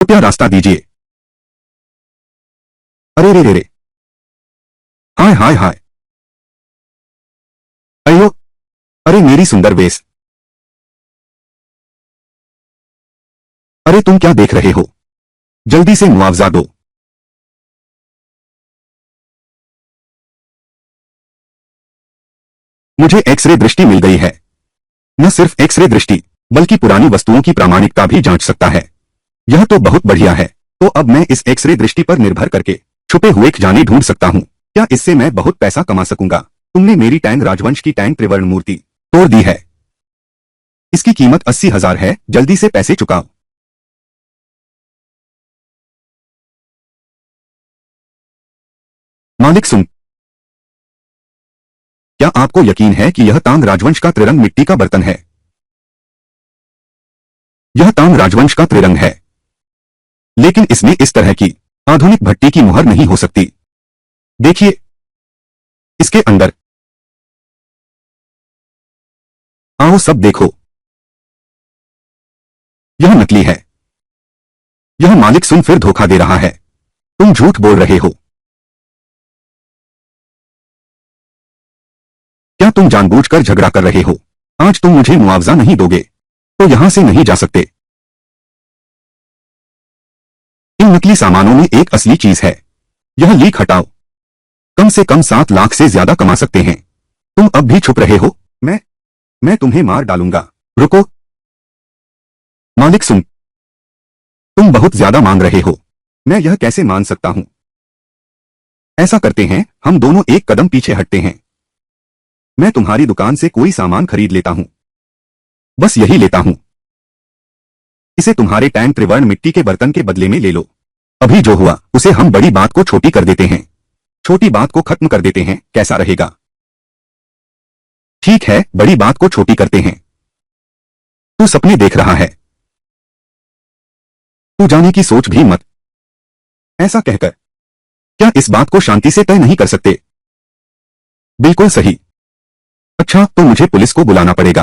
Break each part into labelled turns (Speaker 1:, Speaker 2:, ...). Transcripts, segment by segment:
Speaker 1: कृपया रास्ता दीजिए। अरे रे रे रे। हाय हाय हाय। अयो। अरे मेरी सुंदर वेश। अरे तुम क्या देख रहे हो? जल्दी से मुआवजा दो। मुझे एक्सरे दृष्टि मिल गई है। न सिर्फ एक्सरे दृष्टि, बल्कि पुरानी वस्तुओं की प्रामाणिकता भी जांच सकता है। यह तो बहुत बढ़िया है। तो अब मैं इस एक्सरे दृष्टि पर निर्भर करके छुपे हुए खजाने ढूंढ सकता हूँ। क्या इससे मैं बहुत पैसा कमा सकूंगा? तुमने मेरी टैंग राजवंश की टैंग त्रिवर्ण मूर्ति तोड़ दी है। इसकी कीमत 80,000 है। जल्दी से पैसे चुकाओ। मालिक सुन, क्या आपको यकीन है कि यह तांग राजवंश का त्रिरंग मिट्टी का बर्तन है? यह तांग राजवंश का त्रिरंग है, लेकिन इसमें इस तरह की आधुनिक भट्टी की मुहर नहीं हो सकती। देखिए, इसके अंदर। आओ सब देखो। यह नकली है। यह मालिक सुन फिर धोखा दे रहा है। तुम झूठ बोल रहे हो। क्या तुम जानबूझकर झगड़ा कर रहे हो? आज तुम मुझे मुआवजा नहीं दोगे तो यहां से नहीं जा सकते। इन नकली सामानों में एक असली चीज है। यह लीक हटाओ। कम से कम 7 लाख से ज्यादा कमा सकते हैं। तुम अब भी छुप रहे हो। मैं तुम्हें मार डालूंगा। रुको। मालिक सुन, तुम बहुत ज्यादा मांग रहे हो। मैं यह कैसे मान सकता हूं? ऐसा करते हैं, हम दोनों एक कदम पीछे हटते हैं। मैं तुम्हारी दुकान से कोई सामान खरीद लेता हूं। बस यही लेता हूं। इसे तुम्हारे टैंक त्रिवर्ण मिट्टी के बर्तन के बदले में ले लो। अभी जो हुआ उसे हम बड़ी बात को छोटी कर देते हैं। छोटी बात को खत्म कर देते हैं। कैसा रहेगा? ठीक है, बड़ी बात को छोटी करते हैं। तू सपने देख रहा है। तू जाने की सोच भी मत। ऐसा कहकर क्या इस बात को शांति से तय नहीं कर सकते? बिल्कुल सही। अच्छा, तो मुझे पुलिस को बुलाना पड़ेगा।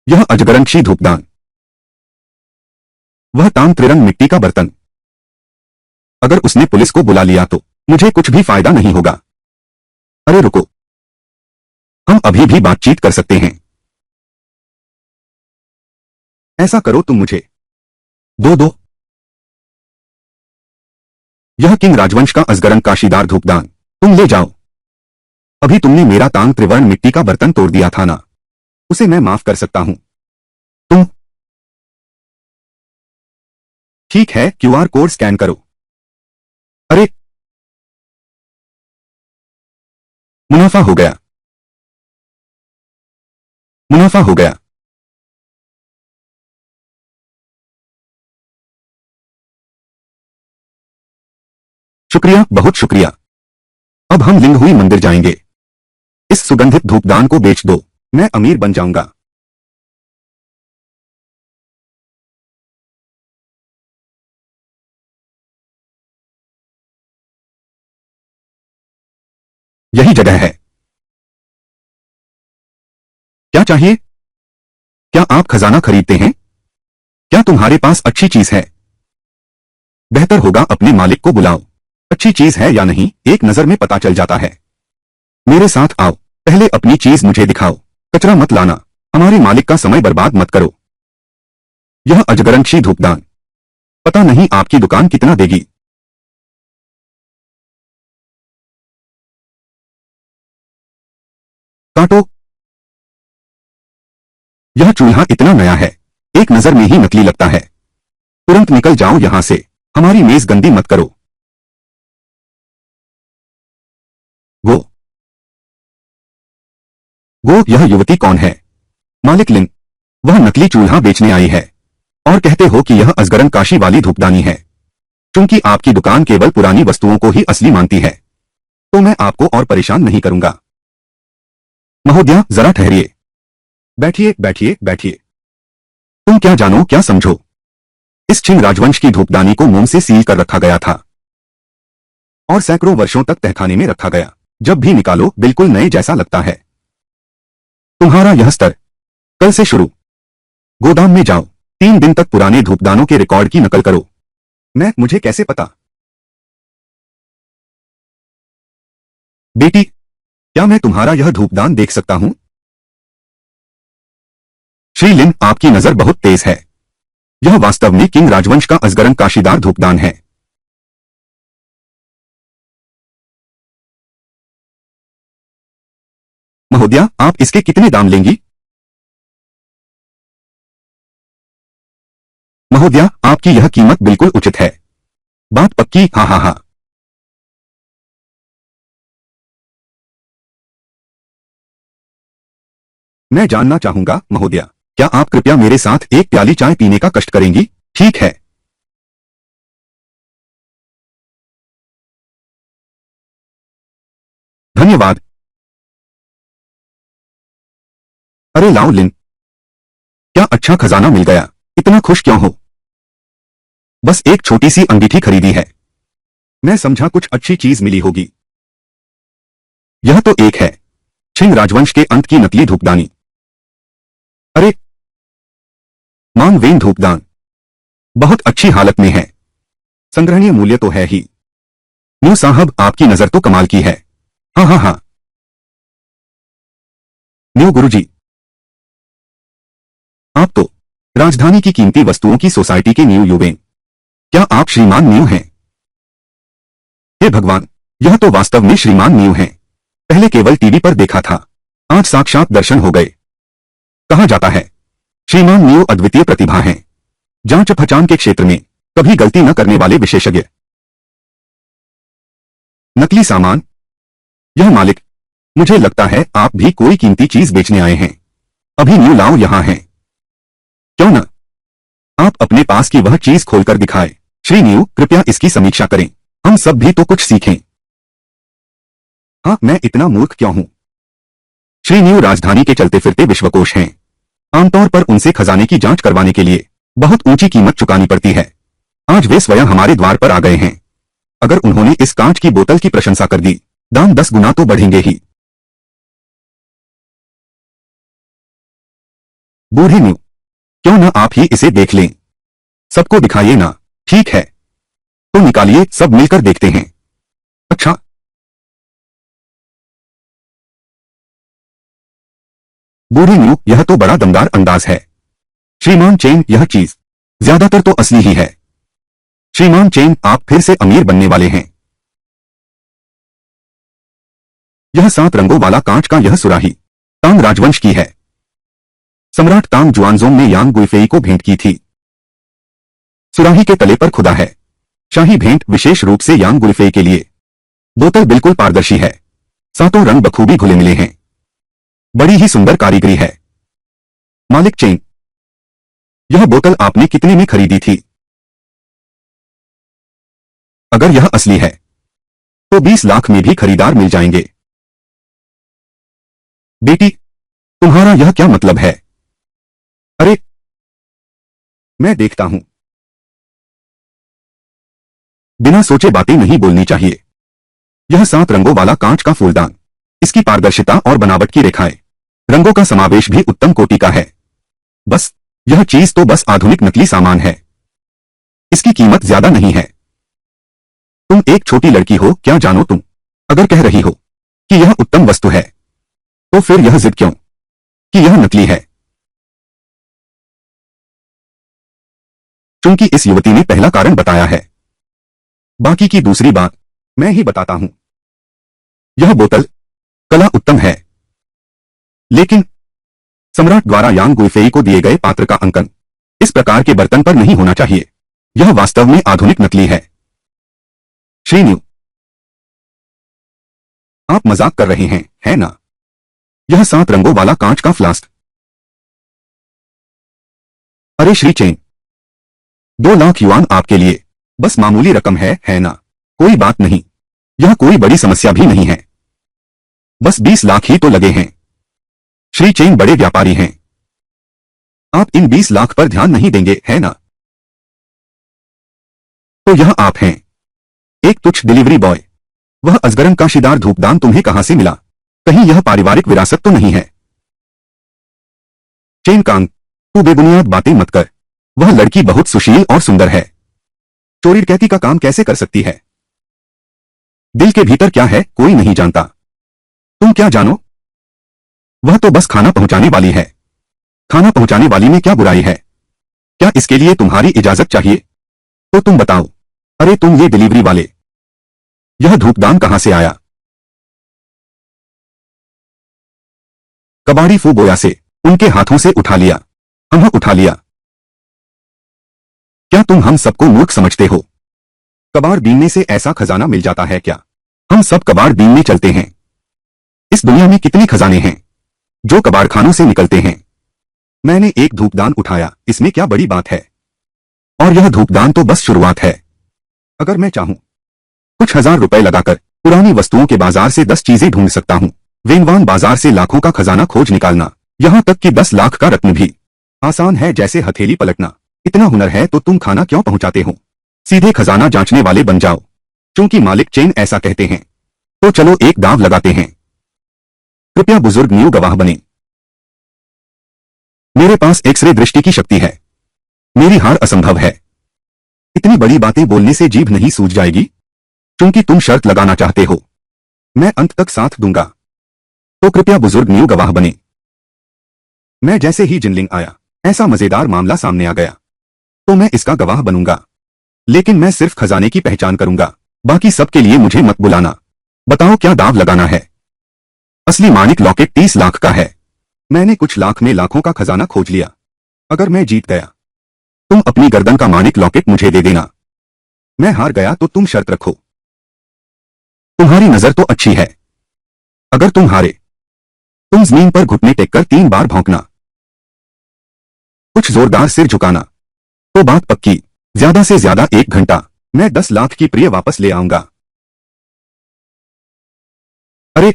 Speaker 1: यह अजगरंशी धूपदान। वह ताम त्रिरंग मिट्टी का बर्तन। अगर उसने पुलिस को बुला लिया तो मुझे कुछ भी फायदा नहीं होगा। अरे रुको, हम अभी भी बातचीत कर सकते हैं। ऐसा करो, तुम मुझे दो दो। यह किंग राजवंश का अजगरन काशीदार धूपदान तुम ले जाओ। अभी तुमने मेरा तांग त्रिवर्ण मिट्टी का बर्तन तोड़ दिया था ना, उसे मैं माफ कर सकता हूं। तुम ठीक है, क्यूआर कोड स्कैन करो। अरे, मुनाफा हो गया। मुनाफा हो गया। शुक्रिया, बहुत शुक्रिया। अब हम लिंग हुई मंदिर जाएंगे। इस सुगंधित धूपदान को बेच दो। मैं अमीर बन जाऊंगा। यही जगह है। क्या चाहिए? क्या आप खजाना खरीदते हैं? क्या तुम्हारे पास अच्छी चीज है? बेहतर होगा अपने मालिक को बुलाओ। अच्छी चीज है या नहीं एक नजर में पता चल जाता है। मेरे साथ आओ। पहले अपनी चीज मुझे दिखाओ। कचरा मत लाना। हमारे मालिक का समय बर्बाद मत करो। यह अजगरंशी धूपदान पता नहीं आपकी दुकान कितना देगी। काटो। यह चूल्हा इतना नया है, एक नजर में ही नकली लगता है। तुरंत निकल जाओ यहां से। हमारी मेज गंदी मत करो। वो यह युवती कौन है? मालिक लिन। वह नकली चूल्हा बेचने आई है और कहते हो कि यह अजगरन काशी वाली धूपदानी है। क्योंकि आपकी दुकान केवल पुरानी वस्तुओं को ही असली मानती है, तो मैं आपको और परेशान नहीं करूंगा। महोदया, जरा ठहरिए। बैठिए बैठिए बैठिए। तुम क्या जानो क्या समझो। इस छिन राजवंश की धूपदानी को मोम से सील कर रखा गया था और सैकड़ों वर्षों तक तहखाने में रखा गया। जब भी निकालो बिल्कुल नए जैसा लगता है। तुम्हारा यह स्तर कल से शुरू। गोदाम में जाओ, 3 दिन तक पुराने धूपदानों के रिकॉर्ड की नकल करो। मुझे कैसे पता? बेटी, क्या मैं तुम्हारा यह धूपदान देख सकता हूं? श्री लिन, आपकी नजर बहुत तेज है। यह वास्तव में किंग राजवंश का अजगरन काशीदार धूपदान है। महोदया, आप इसके कितने दाम लेंगी? महोदया, आपकी यह कीमत बिल्कुल उचित है। बात पक्की? हाँ हाँ हाँ। मैं जानना चाहूंगा महोदया, क्या आप कृपया मेरे साथ एक प्याली चाय पीने का कष्ट करेंगी? ठीक है। धन्यवाद। अरे लाओ लिन, क्या अच्छा खजाना मिल गया। इतना खुश क्यों हो? बस एक छोटी सी अंगीठी खरीदी है। मैं समझा कुछ अच्छी चीज मिली होगी। यह तो एक है, छिंग राजवंश के अंत की नकली धूपदानी। अरे, मांग वेन धूपदान बहुत अच्छी हालत में है। संग्रहणीय मूल्य तो है ही। न्यू साहब, आपकी नजर तो कमाल की है। हाँ हाँ हाँ। न्यू गुरुजी, आप तो राजधानी की कीमती वस्तुओं की सोसाइटी के न्यू युवेन। क्या आप श्रीमान न्यू हैं? हे भगवान, यह तो वास्तव में श्रीमान न्यू हैं। पहले केवल टीवी पर देखा था, आज साक्षात दर्शन हो गए। कहा जाता है श्रीमान न्यू अद्वितीय प्रतिभा हैं, जांच पहचान के क्षेत्र में कभी गलती न करने वाले विशेषज्ञ। नकली सामान? यह मालिक, मुझे लगता है आप भी कोई कीमती चीज बेचने आए हैं। अभी न्यू लाओ यहां हैं। क्यों न आप अपने पास की वह चीज खोलकर दिखाए। श्री न्यू, कृपया इसकी समीक्षा करें, हम सब भी तो कुछ सीखें। हाँ, मैं इतना मूर्ख क्यों हूं? श्री न्यू राजधानी के चलते फिरते विश्वकोश हैं। आमतौर पर उनसे खजाने की जांच करवाने के लिए बहुत ऊंची कीमत चुकानी पड़ती है। आज वे स्वयं हमारे द्वार पर आ गए हैं। अगर उन्होंने इस कांच की बोतल की प्रशंसा कर दी, दाम 10 गुना तो बढ़ेंगे ही। बूढ़े न्यू, क्यों न आप ही इसे देख लें? सबको दिखाइए ना। ठीक है, तो निकालिए, सब मिलकर देखते हैं। अच्छा, बूढ़े न्यू, यह तो बड़ा दमदार अंदाज है। श्रीमान चेन, यह चीज ज्यादातर तो असली ही है। श्रीमान चेन, आप फिर से अमीर बनने वाले हैं। यह 7 रंगों वाला कांच का यह सुराही तांग राजवंश की है। सम्राट तांग जुआनजोंग ने यांग गुइफेई को भेंट की थी। सुराही के तले पर खुदा है शाही भेंट, विशेष रूप से यांग गुइफेई के लिए। बोतल बिल्कुल पारदर्शी है, 7 रंग बखूबी घुले मिले हैं। बड़ी ही सुंदर कारीगरी है। मालिक चेन, यह बोतल आपने कितने में खरीदी थी? अगर यह असली है तो 20 लाख में भी खरीदार मिल जाएंगे। बेटी, तुम्हारा यह क्या मतलब है? अरे, मैं देखता हूं। बिना सोचे बातें नहीं बोलनी चाहिए। यह 7 रंगों वाला कांच का फूलदान, इसकी पारदर्शिता और बनावट की रेखाएं, रंगों का समावेश भी उत्तम कोटि का है। बस, यह चीज तो बस आधुनिक नकली सामान है। इसकी कीमत ज्यादा नहीं है। तुम एक छोटी लड़की हो, क्या जानो तुम? अगर कह रही हो कि यह उत्तम वस्तु है, तो फिर यह जिद क्यों कि यह नकली है? चूंकि इस युवती ने पहला कारण बताया है, बाकी की दूसरी बात मैं ही बताता हूं। यह बोतल कला उत्तम है, लेकिन सम्राट द्वारा यांग गुइफेई को दिए गए पात्र का अंकन इस प्रकार के बर्तन पर नहीं होना चाहिए। यह वास्तव में आधुनिक नकली है। श्री न्यू, आप मजाक कर रहे हैं, है ना? यह 7 रंगों वाला कांच का फ्लास्क। अरे श्री चेन, 2 लाख युआन आपके लिए बस मामूली रकम है ना? कोई बात नहीं, यह कोई बड़ी समस्या भी नहीं है। बस 20 लाख ही तो लगे हैं। श्री चेन बड़े व्यापारी हैं, आप इन 20 लाख पर ध्यान नहीं देंगे, है ना? तो यह आप हैं, एक तुच्छ डिलीवरी बॉय। वह अजगरन काशीदार धूपदान तुम्हें कहां से मिला? कहीं यह पारिवारिक विरासत तो नहीं है? चेन कांग, तू बेबुनियाद बातें मत कर। वह लड़की बहुत सुशील और सुंदर है। चोरी डकैती का काम कैसे कर सकती है? दिल के भीतर क्या है कोई नहीं जानता। तुम क्या जानो? वह तो बस खाना पहुंचाने वाली है। खाना पहुंचाने वाली में क्या बुराई है? क्या इसके लिए तुम्हारी इजाजत चाहिए? तो तुम बताओ। अरे तुम ये डिलीवरी वाले, यह धूपदान कहां से आया? कबाड़ी फू बोया से उनके हाथों से उठा लिया। हम उठा लिया। क्या तुम हम सबको मूर्ख समझते हो? कबाड़ बीनने से ऐसा खजाना मिल जाता है क्या? हम सब कबाड़ बीनने चलते हैं। इस दुनिया में कितने खजाने हैं जो कबाड़खानों से निकलते हैं। मैंने एक धूपदान उठाया, इसमें क्या बड़ी बात है? और यह धूपदान तो बस शुरुआत है। अगर मैं चाहूं कुछ हजार रुपए लगाकर पुरानी वस्तुओं के बाजार से 10 चीजें ढूंढ सकता हूं। वेनवान बाजार से लाखों का खजाना खोज निकालना, यहां तक कि 10 लाख का रत्न भी आसान है जैसे हथेली पलटना। इतना हुनर है तो तुम खाना क्यों पहुंचाते हो? सीधे खजाना जांचने वाले बन जाओ, क्योंकि मालिक चेन ऐसा कहते हैं। तो चलो एक दांव लगाते हैं। कृपया बुजुर्ग न्यू गवाह बने। मेरे पास एक्सरे दृष्टि की शक्ति है। मेरी हार असंभव है। इतनी बड़ी बातें बोलने से जीभ नहीं सूज जाएगी? क्योंकि तुम शर्त लगाना चाहते हो। मैं अंत तक साथ दूंगा। तो कृपया बुजुर्ग न्यू गवाह बने। मैं जैसे ही जिनलिंग आया, ऐसा मजेदार मामला सामने आ गया। तो मैं इसका गवाह बनूंगा, लेकिन मैं सिर्फ खजाने की पहचान करूंगा। बाकी सबके लिए मुझे मत बुलाना। बताओ क्या दाव लगाना है? असली मानिक लॉकेट 30 लाख का है। मैंने कुछ लाख में लाखों का खजाना खोज लिया। अगर मैं जीत गया, तुम अपनी गर्दन का मानिक लॉकेट मुझे दे देना। मैं हार गया तो तुम शर्त रखो। तुम्हारी नजर तो अच्छी है। अगर तुम हारे, तुम जमीन पर घुटने टेककर 3 बार भौंकना। कुछ जोरदार सिर झुकाना। तो बात पक्की। ज्यादा से ज्यादा 1 घंटा। मैं 10 लाख की प्रिय वापस ले आऊंगा। अरे,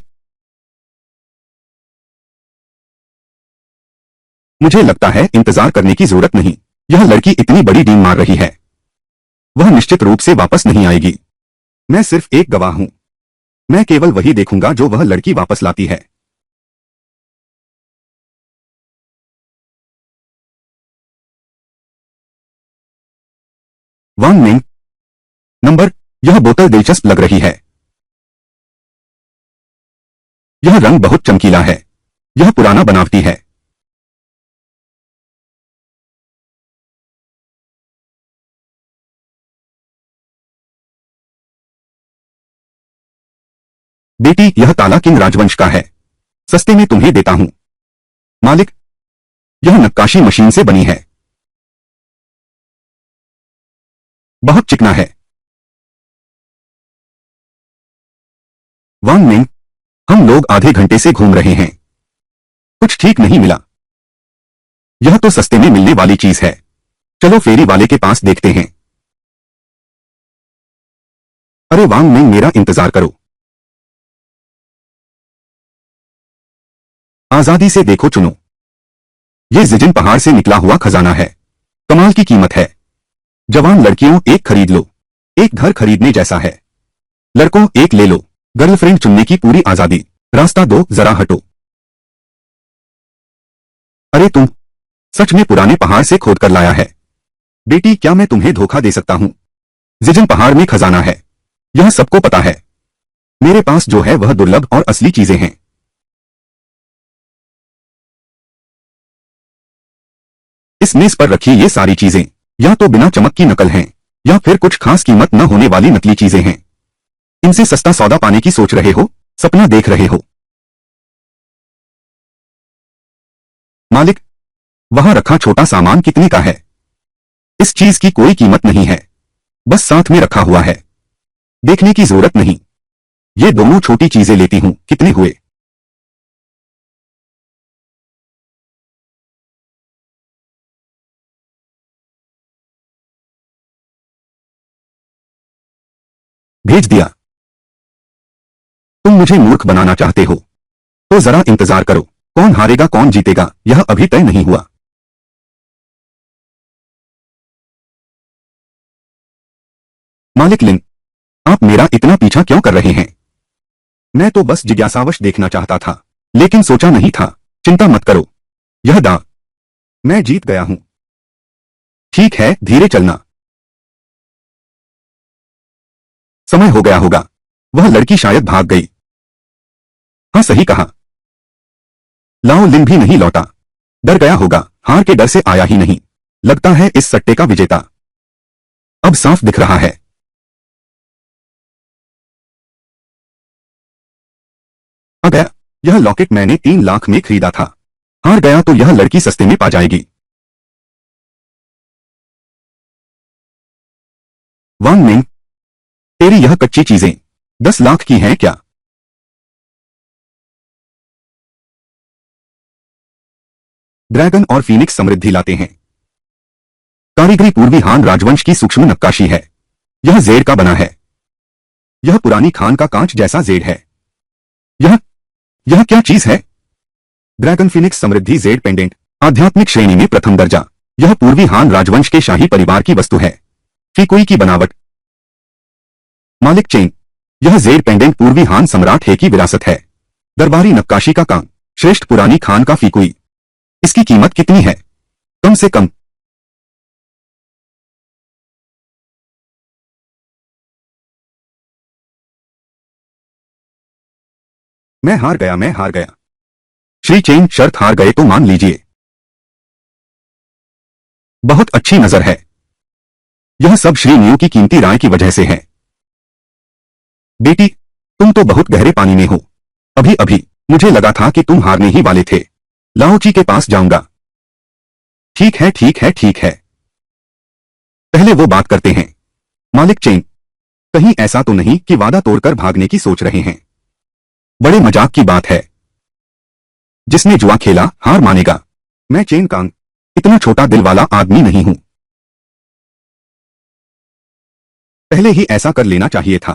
Speaker 1: मुझे लगता है इंतजार करने की जरूरत नहीं। यह लड़की इतनी बड़ी डीम मार रही है, वह निश्चित रूप से वापस नहीं आएगी। मैं सिर्फ एक गवाह हूं। मैं केवल वही देखूंगा जो वह लड़की वापस लाती है। वांग मिंग नंबर, यह बोतल दिलचस्प लग रही है। यह रंग बहुत चमकीला है। यह पुराना बनावटी है। बेटी, यह ताला किंग राजवंश का है। सस्ते में तुम्हें देता हूं। मालिक, यह नक्काशी मशीन से बनी है। बहुत चिकना है। वांग मिंग, हम लोग आधे घंटे से घूम रहे हैं, कुछ ठीक नहीं मिला। यह तो सस्ते में मिलने वाली चीज है। चलो फेरी वाले के पास देखते हैं। अरे वांग मिंग, मेरा इंतजार करो। आजादी से देखो चुनो। ये जिजिन पहाड़ से निकला हुआ खजाना है। कमाल की कीमत है। जवान लड़कियों, एक खरीद लो। एक घर खरीदने जैसा है। लड़कों, एक ले लो। गर्लफ्रेंड चुनने की पूरी आजादी। रास्ता दो, जरा हटो। अरे तुम सच में पुराने पहाड़ से खोद कर लाया है? बेटी, क्या मैं तुम्हें धोखा दे सकता हूं? जिजिन पहाड़ में खजाना है, यह सबको पता है। मेरे पास जो है वह दुर्लभ और असली चीजें हैं। इस मेज पर रखी ये सारी चीजें या तो बिना चमक की नकल हैं, या फिर कुछ खास कीमत न होने वाली नकली चीजें हैं। इनसे सस्ता सौदा पाने की सोच रहे हो? सपना देख रहे हो? मालिक, वहां रखा छोटा सामान कितने का है? इस चीज की कोई कीमत नहीं है, बस साथ में रखा हुआ है। देखने की जरूरत नहीं। ये दोनों छोटी चीजें लेती हूं, कितने हुए? भेज दिया। तुम मुझे मूर्ख बनाना चाहते हो? तो जरा इंतजार करो। कौन हारेगा कौन जीतेगा यह अभी तय नहीं हुआ। मालिक लिन, आप मेरा इतना पीछा क्यों कर रहे हैं? मैं तो बस जिज्ञासावश देखना चाहता था, लेकिन सोचा नहीं था। चिंता मत करो। यह मैं जीत गया हूं। ठीक है, धीरे चलना। समय हो गया होगा। वह लड़की शायद भाग गई। हाँ, सही कहा। लाओ लिन भी नहीं लौटा। डर गया होगा, हार के डर से आया ही नहीं। लगता है इस सट्टे का विजेता अब साफ दिख रहा है। अगर यह लॉकेट मैंने 3 लाख में खरीदा था, हार गया तो यह लड़की सस्ते में पा जाएगी। वांग मिंग, तेरी यह कच्ची चीजें 10 लाख की हैं क्या? ड्रैगन और फीनिक्स समृद्धि लाते हैं। कारीगरी पूर्वी हान राजवंश की सूक्ष्म नक्काशी है। यह जेड का बना है। यह पुरानी खान का कांच जैसा जेड है। यह यह क्या चीज है? ड्रैगन फीनिक्स समृद्धि जेड पेंडेंट, आध्यात्मिक श्रेणी में प्रथम दर्जा। यह पूर्वी हान राजवंश के शाही परिवार की वस्तु है। फीकुई की बनावट। मालिक चेन, यह जेड पेंडेंट पूर्वी हान सम्राट हे की विरासत है। दरबारी नक्काशी का काम, श्रेष्ठ पुरानी खान का फीकुई। इसकी कीमत कितनी है? कम से कम। मैं हार गया, मैं हार गया। श्री चेन, शर्त हार गए तो मान लीजिए। बहुत अच्छी नजर है। यह सब श्री न्यू की कीमती राय की वजह से है। बेटी, तुम तो बहुत गहरे पानी में हो। अभी अभी मुझे लगा था कि तुम हारने ही वाले थे। लाओची के पास जाऊंगा। ठीक है, ठीक है, ठीक है। पहले वो बात करते हैं। मालिक चेन, कहीं ऐसा तो नहीं कि वादा तोड़कर भागने की सोच रहे हैं? बड़े मजाक की बात है। जिसने जुआ खेला हार मानेगा। मैं चेन कांग इतना छोटा दिल वाला आदमी नहीं हूं। पहले ही ऐसा कर लेना चाहिए था।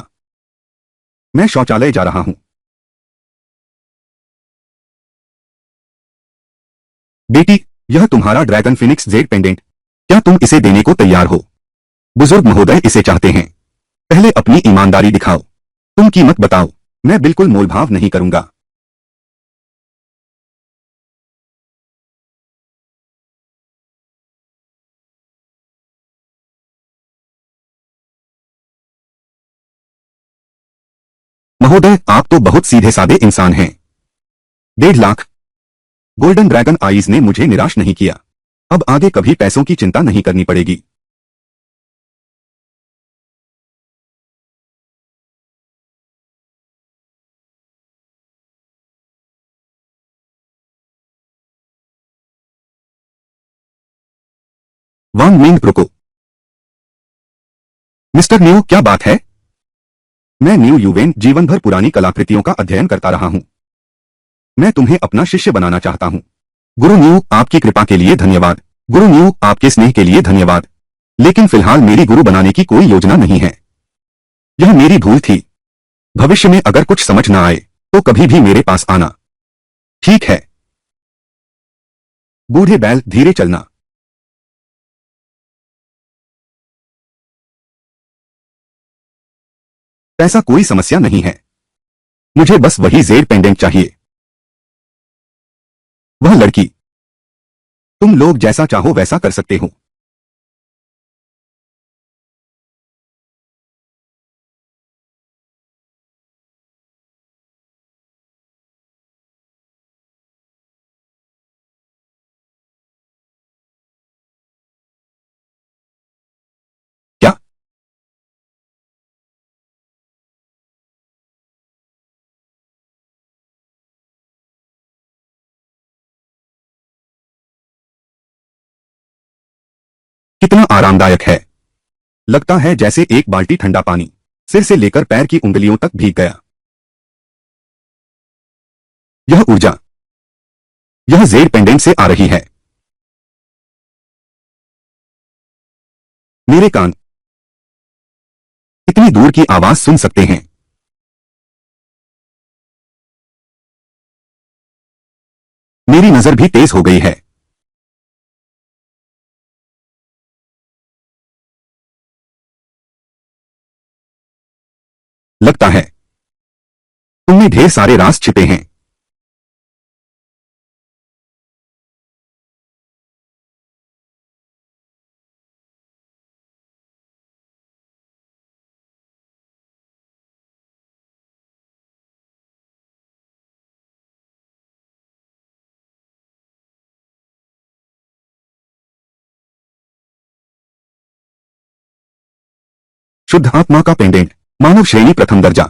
Speaker 1: मैं शौचालय जा रहा हूं। बेटी, यह तुम्हारा ड्रैगन फिनिक्स जेड पेंडेंट, क्या तुम इसे देने को तैयार हो? बुजुर्ग महोदय इसे चाहते हैं। पहले अपनी ईमानदारी दिखाओ। तुम कीमत बताओ। मैं बिल्कुल मोलभाव नहीं करूंगा। महोदय, आप तो बहुत सीधे साधे इंसान हैं। 1.5 लाख। गोल्डन ड्रैगन आईज ने मुझे निराश नहीं किया। अब आगे कभी पैसों की चिंता नहीं करनी पड़ेगी। वांग मिंग, रुको। मिस्टर न्यू, क्या बात है? मैं न्यू युवेन जीवन भर पुरानी कलाकृतियों का अध्ययन करता रहा हूं। मैं तुम्हें अपना शिष्य बनाना चाहता हूं। गुरु न्यू, आपकी कृपा के लिए धन्यवाद। गुरु न्यू, आपके स्नेह के लिए धन्यवाद। लेकिन फिलहाल मेरी गुरु बनाने की कोई योजना नहीं है। यह मेरी भूल थी। भविष्य में अगर कुछ समझ ना आए तो कभी भी मेरे पास आना। ठीक है। बूढ़े बैल, धीरे चलना। पैसा कोई समस्या नहीं है। मुझे बस वही जेड पेंडेंट चाहिए। वह लड़की। तुम लोग जैसा चाहो वैसा कर सकते हो। क्या? कितना आरामदायक है। लगता है जैसे एक बाल्टी ठंडा पानी सिर से लेकर पैर की उंगलियों तक भीग गया। यह ऊर्जा, यह जेड पेंडेंट से आ रही है। मेरे कान इतनी दूर की आवाज सुन सकते हैं। मेरी नजर भी तेज हो गई है। लगता है तुमने ढेर सारे राज छिपे हैं। शुद्ध आत्मा का पेंडेंट, मानव श्रेणी प्रथम दर्जा।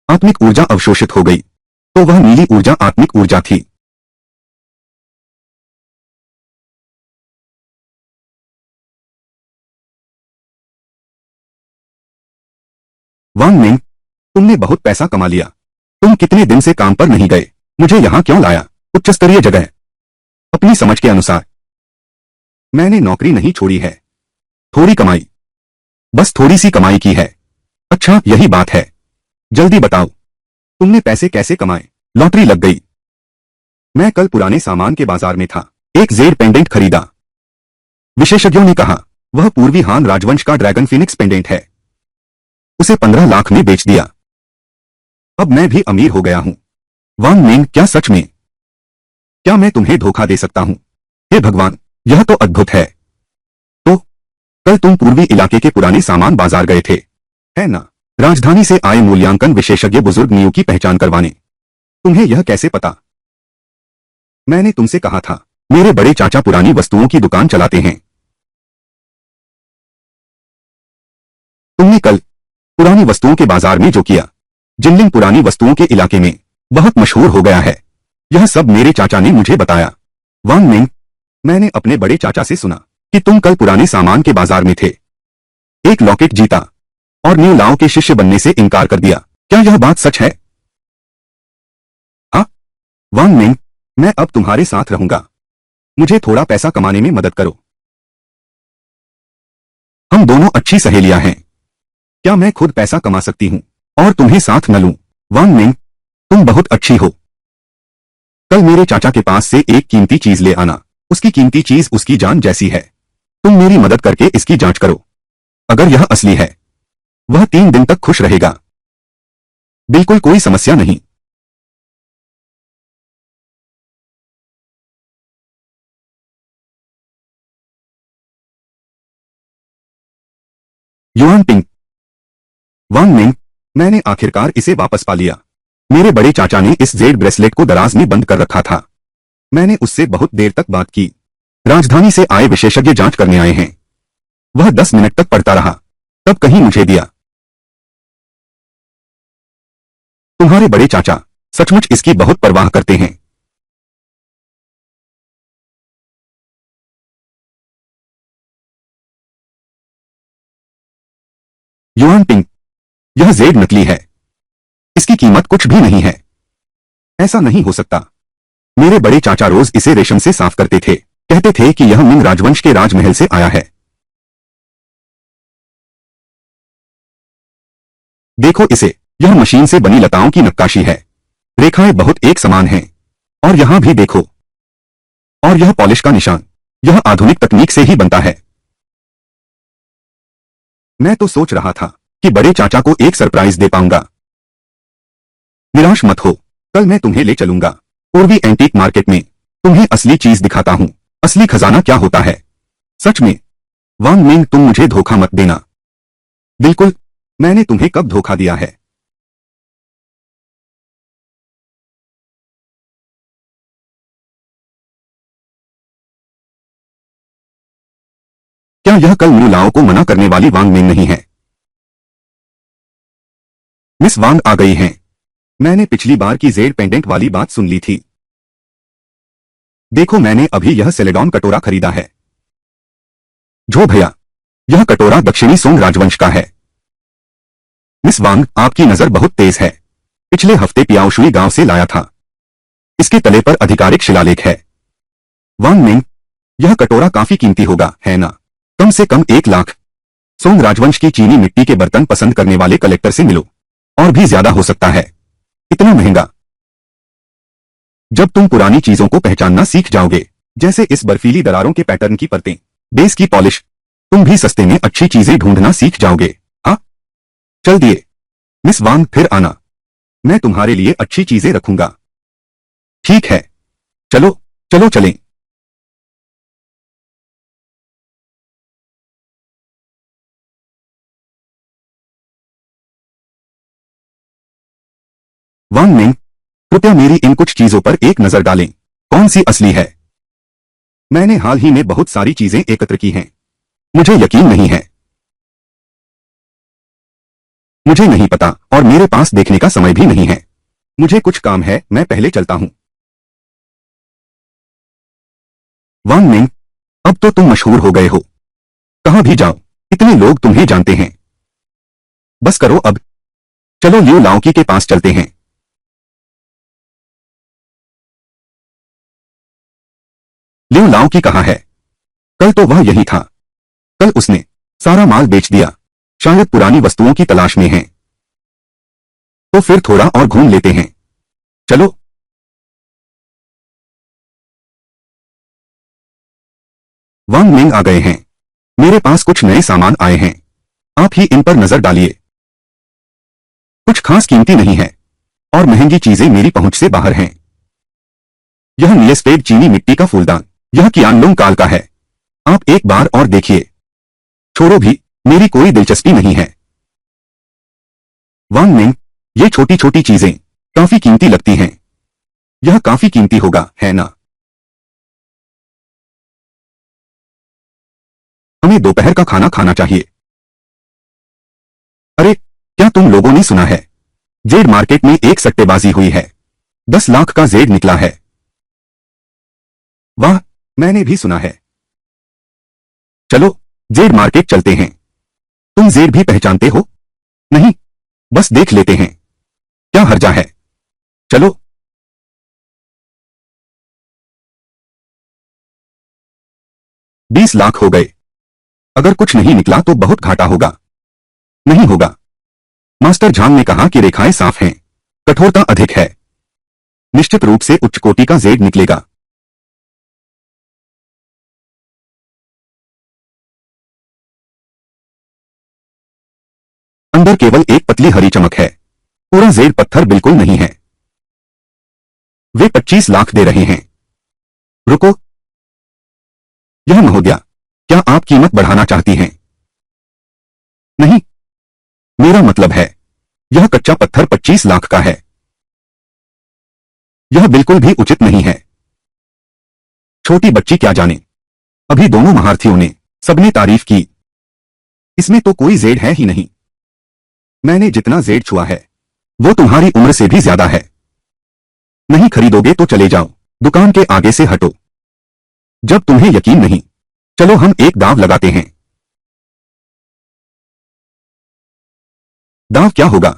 Speaker 1: आत्मिक ऊर्जा अवशोषित हो गई, तो वह नीली ऊर्जा आत्मिक ऊर्जा थी। वांग मिंग, तुमने बहुत पैसा कमा लिया। तुम कितने दिन से काम पर नहीं गए? मुझे यहां क्यों लाया? उच्च स्तरीय जगह। अपनी समझ के अनुसार। मैंने नौकरी नहीं छोड़ी है। थोड़ी कमाई, बस थोड़ी सी कमाई की है। अच्छा, यही बात है। जल्दी बताओ, तुमने पैसे कैसे कमाए? लॉटरी लग गई। मैं कल पुराने सामान के बाजार में था, एक जेड पेंडेंट खरीदा। विशेषज्ञों ने कहा वह पूर्वी हान राजवंश का ड्रैगन फिनिक्स पेंडेंट है। उसे 15 लाख में बेच दिया। अब मैं भी अमीर हो गया हूं। वांग मिंग, क्या सच में? क्या मैं तुम्हें धोखा दे सकता हूं? हे भगवान, यह तो अद्भुत है। तो कल तुम पूर्वी इलाके के पुराने सामान बाजार गए थे, है ना? राजधानी से आए मूल्यांकन विशेषज्ञ बुजुर्ग नियो की पहचान करवाने। तुम्हें यह कैसे पता? मैंने तुमसे कहा था, मेरे बड़े चाचा पुरानी वस्तुओं की दुकान चलाते हैं। तुमने कल पुरानी वस्तुओं के बाजार में जो किया, जिनलिंग पुरानी वस्तुओं के इलाके में बहुत मशहूर हो गया है। यह सब मेरे चाचा ने मुझे बताया। वांग मिंग, मैंने अपने बड़े चाचा से सुना कि तुम कल पुराने सामान के बाजार में थे, एक लॉकेट जीता और न्यू लाओ के शिष्य बनने से इनकार कर दिया। क्या यह बात सच है? हाँ। वांग मिंग, मैं अब तुम्हारे साथ रहूंगा। मुझे थोड़ा पैसा कमाने में मदद करो। हम दोनों अच्छी सहेलियां हैं। क्या मैं खुद पैसा कमा सकती हूं और तुम्हें साथ न लूं? वांग मिंग, तुम बहुत अच्छी हो। कल मेरे चाचा के पास से एक कीमती चीज ले आना। उसकी कीमती चीज उसकी जान जैसी है। तुम मेरी मदद करके इसकी जांच करो। अगर यह असली है, वह 3 दिन तक खुश रहेगा। बिल्कुल कोई समस्या नहीं। युआन पिंग, वांग मिंग, मैंने आखिरकार इसे वापस पा लिया। मेरे बड़े चाचा ने इस जेड ब्रेसलेट को दराज में बंद कर रखा था। मैंने उससे बहुत देर तक बात की। राजधानी से आए विशेषज्ञ जांच करने आए हैं। वह 10 मिनट तक पढ़ता रहा, तब कहीं मुझे दिया। तुम्हारे बड़े चाचा सचमुच इसकी बहुत परवाह करते हैं। युआन पिंग, यह जेड नकली है। इसकी कीमत कुछ भी नहीं है। ऐसा नहीं हो सकता। मेरे बड़े चाचा रोज इसे रेशम से साफ करते थे। कहते थे कि यह मिंग राजवंश के राजमहल से आया है। देखो इसे, यह मशीन से बनी लताओं की नक्काशी है। रेखाएं बहुत एक समान हैं। और यहां भी देखो। और यह पॉलिश का निशान, यह आधुनिक तकनीक से ही बनता है। मैं तो सोच रहा था कि बड़े चाचा को एक सरप्राइज दे पाऊंगा। निराश मत हो, कल मैं तुम्हें ले चलूंगा पूर्वी एंटीक मार्केट में। तुम्हें असली चीज दिखाता हूं। असली खजाना क्या होता है सच में। वांग मिंग, तुम मुझे धोखा मत देना। बिल्कुल, मैंने तुम्हें कब धोखा दिया है? क्या यह कल न्यू लाओ को मना करने वाली वांग मिंग नहीं है? मिस वांग आ गई हैं। मैंने पिछली बार की जेड पेंडेंट वाली बात सुन ली थी। देखो, मैंने अभी यह सेलेडॉन कटोरा खरीदा है। जो भैया, यह कटोरा दक्षिणी सोंग राजवंश का है। मिस वांग, आपकी नजर बहुत तेज है। पिछले हफ्ते पियाओशुई गांव से लाया था। इसके तले पर आधिकारिक शिलालेख है। वांग मिंग, यह कटोरा काफी कीमती होगा, है ना? कम से कम 1 लाख। सोंग राजवंश की चीनी मिट्टी के बर्तन पसंद करने वाले कलेक्टर से मिलो। और भी ज्यादा हो सकता है। इतना महंगा? जब तुम पुरानी चीजों को पहचानना सीख जाओगे, जैसे इस बर्फीली दरारों के पैटर्न की परतें, बेस की पॉलिश, तुम भी सस्ते में अच्छी चीजें ढूंढना सीख जाओगे। हाँ, चल दिए। मिस वांग, फिर आना। मैं तुम्हारे लिए अच्छी चीजें रखूंगा। ठीक है, चलो चलो चलें। वांग मिंग, कृपया मेरी इन कुछ चीजों पर एक नजर डालें। कौन सी असली है? मैंने हाल ही में बहुत सारी चीजें एकत्र की हैं। मुझे यकीन नहीं है। मुझे नहीं पता और मेरे पास देखने का समय भी नहीं है। मुझे कुछ काम है, मैं पहले चलता हूं। वांग मिंग, अब तो तुम मशहूर हो गए हो। कहां भी जाओ इतने लोग तुम्हें जानते हैं। बस करो अब, चलो लियो लाओकी के पास चलते हैं। लियो लाओकी कहाँ है? कल तो वह यही था। कल उसने सारा माल बेच दिया। शायद पुरानी वस्तुओं की तलाश में है। तो फिर थोड़ा और घूम लेते हैं। चलो। वांग मिंग आ गए हैं। मेरे पास कुछ नए सामान आए हैं, आप ही इन पर नजर डालिए। कुछ खास कीमती नहीं है और महंगी चीजें मेरी पहुंच से बाहर हैं। यह नियस्टेड चीनी मिट्टी का फूलदान, यह कियानलुंग काल का है। आप एक बार और देखिए। छोड़ो भी, मेरी कोई दिलचस्पी नहीं है। वांग मिंग, ये छोटी छोटी चीजें काफी कीमती लगती हैं। यह काफी कीमती होगा, है ना? हमें दोपहर का खाना खाना चाहिए। अरे, क्या तुम लोगों ने सुना है? जेड मार्केट में एक सट्टेबाजी हुई है। 10 लाख का जेड निकला है। वाह, मैंने भी सुना है। चलो, जेड मार्केट चलते हैं। तुम जेड भी पहचानते हो? नहीं, बस देख लेते हैं, क्या हर्जा है। चलो। 20 लाख हो गए। अगर कुछ नहीं निकला तो बहुत घाटा होगा। नहीं होगा। मास्टर झांग ने कहा कि रेखाएं साफ हैं, कठोरता अधिक है। निश्चित रूप से उच्च कोटि का जेड निकलेगा। अंदर केवल एक पतली हरी चमक है। पूरा जेड पत्थर बिल्कुल नहीं है। वे 25 लाख दे रहे हैं। रुको। यह महोदया, क्या आप कीमत बढ़ाना चाहती हैं? नहीं, मेरा मतलब है, यह कच्चा पत्थर 25 लाख का है। यह बिल्कुल भी उचित नहीं है। छोटी बच्ची क्या जाने। अभी दोनों महारथियों ने सबने तारीफ की। इसमें तो कोई जेड है ही नहीं। मैंने जितना जेड छुआ है वो तुम्हारी उम्र से भी ज्यादा है। नहीं खरीदोगे तो चले जाओ, दुकान के आगे से हटो। जब तुम्हें यकीन नहीं, चलो हम एक दांव लगाते हैं। दांव क्या होगा?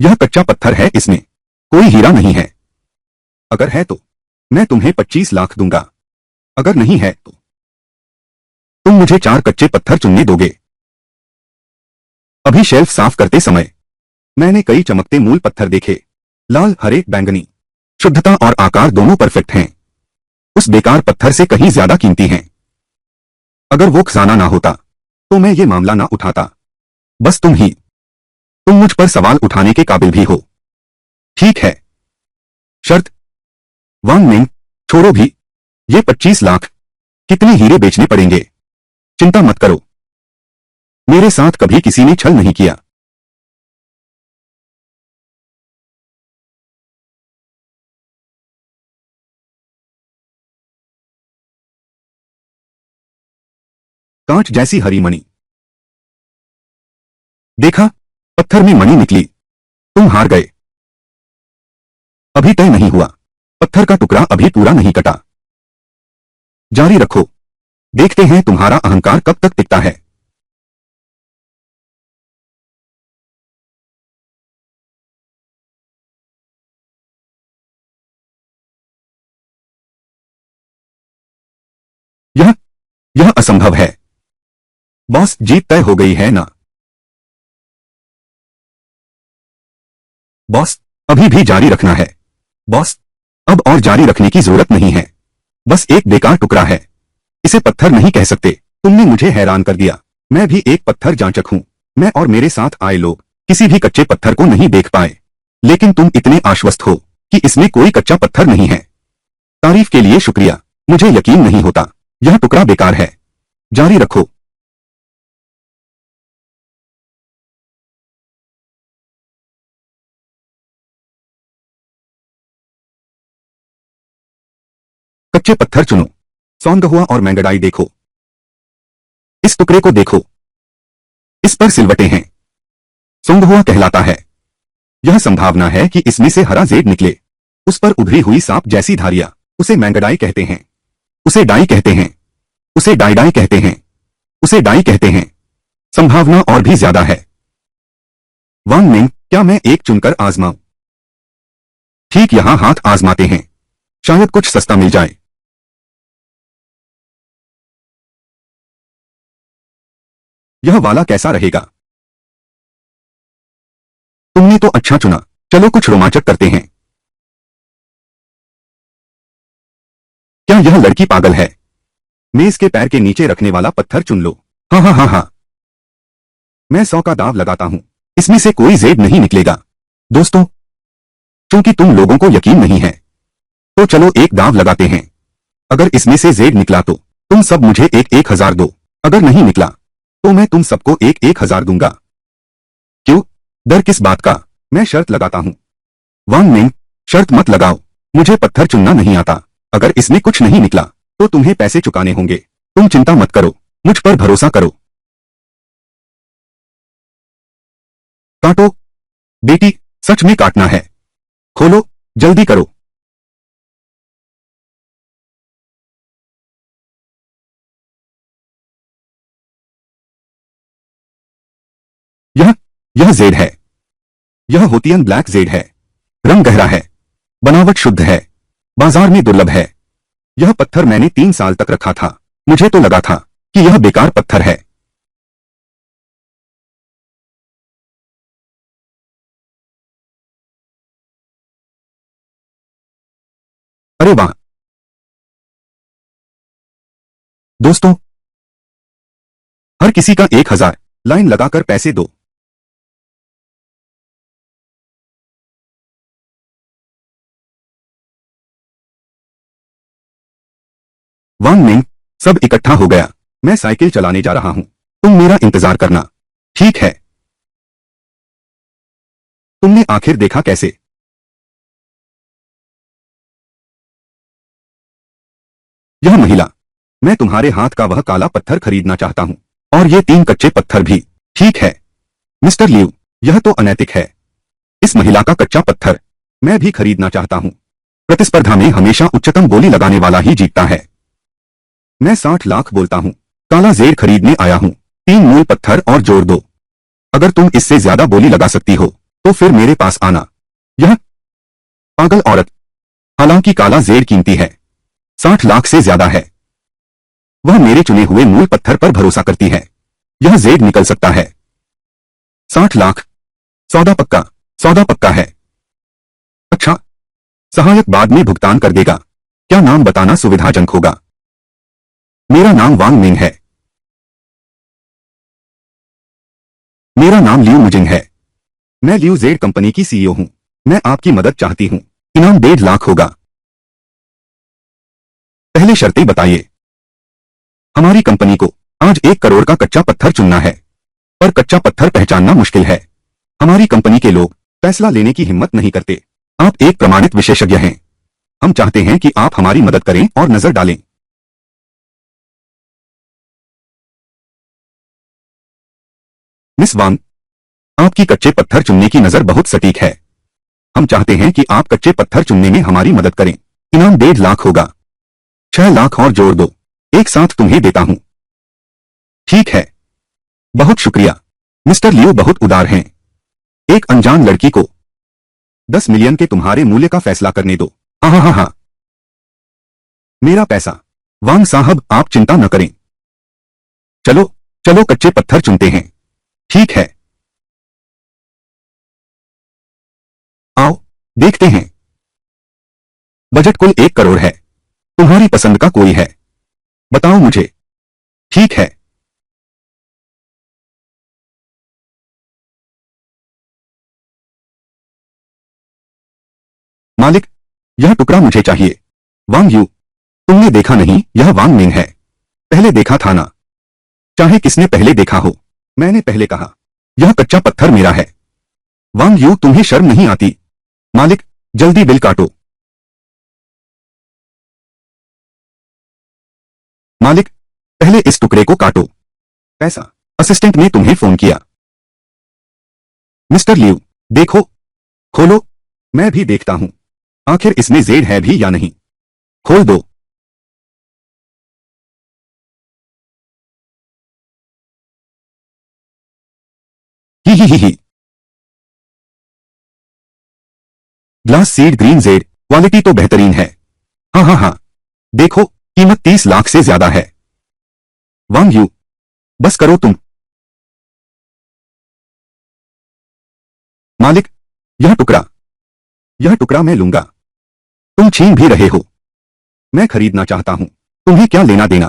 Speaker 1: यह कच्चा पत्थर है, इसमें कोई हीरा नहीं है। अगर है तो मैं तुम्हें 25 लाख दूंगा। अगर नहीं है तो तुम मुझे 4 कच्चे पत्थर चुनने दोगे। अभी शेल्फ साफ करते समय मैंने कई चमकते मूल पत्थर देखे। लाल, हरे, बैंगनी। शुद्धता और आकार दोनों परफेक्ट हैं। उस बेकार पत्थर से कहीं ज्यादा कीमती हैं। अगर वो खजाना ना होता तो मैं ये मामला ना उठाता। बस तुम मुझ पर सवाल उठाने के काबिल भी हो। ठीक है। शर्त? वांग मिंग, छोड़ो भी, ये 25 लाख कितने हीरे बेचने पड़ेंगे? चिंता मत करो, मेरे साथ कभी किसी ने छल नहीं किया। कांच जैसी हरी मणि। देखा, पत्थर में मणि निकली। तुम हार गए। अभी तय नहीं हुआ। पत्थर का टुकड़ा अभी पूरा नहीं कटा। जारी रखो, देखते हैं तुम्हारा अहंकार कब तक टिकता है। यह यह असंभव है। बॉस, जीत तय हो गई है ना? बॉस, अभी भी जारी रखना है। बॉस, अब और जारी रखने की जरूरत नहीं है। बस एक बेकार टुकड़ा है, इसे पत्थर नहीं कह सकते। तुमने मुझे हैरान कर दिया। मैं भी एक पत्थर जांचक हूं। मैं और मेरे साथ आए लोग किसी भी कच्चे पत्थर को नहीं देख पाए, लेकिन तुम इतने आश्वस्त हो कि इसमें कोई कच्चा पत्थर नहीं है। तारीफ के लिए शुक्रिया। मुझे यकीन नहीं होता, यह टुकड़ा बेकार है। जारी रखो। कच्चे पत्थर चुनो। सौंदहुआ और मैंगडाई देखो। इस टुकड़े को देखो, इस पर सिलवटें हैं। सोंगहुआ कहलाता है। यह संभावना है कि इसमें से हरा जेड निकले। उस पर उभरी हुई सांप जैसी धारियां, उसे मैंगडाई कहते हैं। उसे डाई कहते हैं। उसे डाई कहते हैं। उसे डाई कहते हैं। संभावना और भी ज्यादा है। वांग मिंग, क्या मैं एक चुनकर आजमाऊं? ठीक, यहां हाथ आजमाते हैं, शायद कुछ सस्ता मिल जाए। यह वाला कैसा रहेगा? तुमने तो अच्छा चुना। चलो कुछ रोमांचक करते हैं। क्या यह लड़की पागल है? मेज के पैर के नीचे रखने वाला पत्थर चुन लो। हाँ हाँ हाँ हाँ, मैं 100 का दाव लगाता हूं, इसमें से कोई जेड नहीं निकलेगा। दोस्तों, चूंकि तुम लोगों को यकीन नहीं है, तो चलो एक दाव लगाते हैं। अगर इसमें से जेड निकला तो तुम सब मुझे एक 1000 दो। अगर नहीं निकला तो मैं तुम सबको एक 1000 दूंगा। क्यों? डर किस बात का? मैं शर्त लगाता हूं। वांग मिंग, शर्त मत लगाओ, मुझे पत्थर चुनना नहीं आता। अगर इसमें कुछ नहीं निकला तो तुम्हें पैसे चुकाने होंगे। तुम चिंता मत करो, मुझ पर भरोसा करो। काटो बेटी, सच में काटना है। खोलो, जल्दी करो। यह यह जेड है। यह होतियन ब्लैक जेड है। रंग गहरा है, बनावट शुद्ध है, बाजार में दुर्लभ है। यह पत्थर मैंने 3 साल तक रखा था। मुझे तो लगा था कि यह बेकार पत्थर है। अरे वाह! दोस्तों, हर किसी का 1000 लाइन लगाकर पैसे दो। वांग मिंग, सब इकट्ठा हो गया। मैं साइकिल चलाने जा रहा हूं, तुम मेरा इंतजार करना। ठीक है। तुमने आखिर देखा कैसे? यह महिला, मैं तुम्हारे हाथ का वह काला पत्थर खरीदना चाहता हूं, और ये 3 कच्चे पत्थर भी। ठीक है मिस्टर लियू, यह तो अनैतिक है। इस महिला का कच्चा पत्थर मैं भी खरीदना चाहता हूं। प्रतिस्पर्धा में हमेशा उच्चतम बोली लगाने वाला ही जीतता है। मैं 60 लाख बोलता हूं। काला जेर खरीदने आया हूं। 3 मूल पत्थर और जोड़ दो। अगर तुम इससे ज्यादा बोली लगा सकती हो तो फिर मेरे पास आना। यह पागल औरत, हालांकि काला जेर कीमती है, 60 लाख से ज्यादा है। वह मेरे चुने हुए मूल पत्थर पर भरोसा करती है। यह जेड निकल सकता है। 60 लाख। सौदा पक्का। सौदा पक्का है। अच्छा, सहायक बाद में भुगतान कर देगा। क्या नाम बताना सुविधाजनक होगा? मेरा नाम वांग मिंग है। मेरा नाम लियू मुजिंग है। मैं लियू जेड कंपनी की सीईओ हूं। मैं आपकी मदद चाहती हूं। इनाम 1.5 लाख होगा। पहले शर्तें बताइए। हमारी कंपनी को आज 1 करोड़ का कच्चा पत्थर चुनना है, पर कच्चा पत्थर पहचानना मुश्किल है। हमारी कंपनी के लोग फैसला लेने की हिम्मत नहीं करते। आप एक प्रमाणित विशेषज्ञ हैं। हम चाहते हैं कि आप हमारी मदद करें और नजर डालें। मिस वांग, आपकी कच्चे पत्थर चुनने की नजर बहुत सटीक है। हम चाहते हैं कि आप कच्चे पत्थर चुनने में हमारी मदद करें। इनाम 1.5 लाख होगा। 6 लाख और जोड़ दो, एक साथ तुम्हें देता हूं। ठीक है, बहुत शुक्रिया। मिस्टर लियो बहुत उदार हैं। एक अनजान लड़की को 10 मिलियन के तुम्हारे मूल्य का फैसला करने दो। हाँ हाँ हाँ हाँ, मेरा पैसा। वांग साहब, आप चिंता न करें। चलो चलो कच्चे पत्थर चुनते हैं। ठीक है, आओ देखते हैं। बजट कुल 1 करोड़ है। तुम्हारी पसंद का कोई है? बताओ मुझे। ठीक है। मालिक, यह टुकड़ा मुझे चाहिए। वांग यू, तुमने देखा नहीं, यह वांग मिंग है। पहले देखा था ना? चाहे किसने पहले देखा हो, मैंने पहले कहा, यह कच्चा पत्थर मेरा है। वांग यू, तुम्हें शर्म नहीं आती? मालिक, जल्दी बिल काटो। मालिक, पहले इस टुकड़े को काटो। पैसा। असिस्टेंट ने तुम्हें फोन किया। मिस्टर लियू, देखो, खोलो। मैं भी देखता हूं आखिर इसमें जेड है भी या नहीं। खोल दो। ही। Glass seed green jade, quality तो बेहतरीन है। हाँ हाँ हाँ, देखो, कीमत 30 लाख से ज्यादा है। वांग यू, बस करो तुम। मालिक, यह टुकड़ा मैं लूंगा। तुम छीन भी रहे हो। मैं खरीदना चाहता हूं, तुम्हें क्या लेना देना।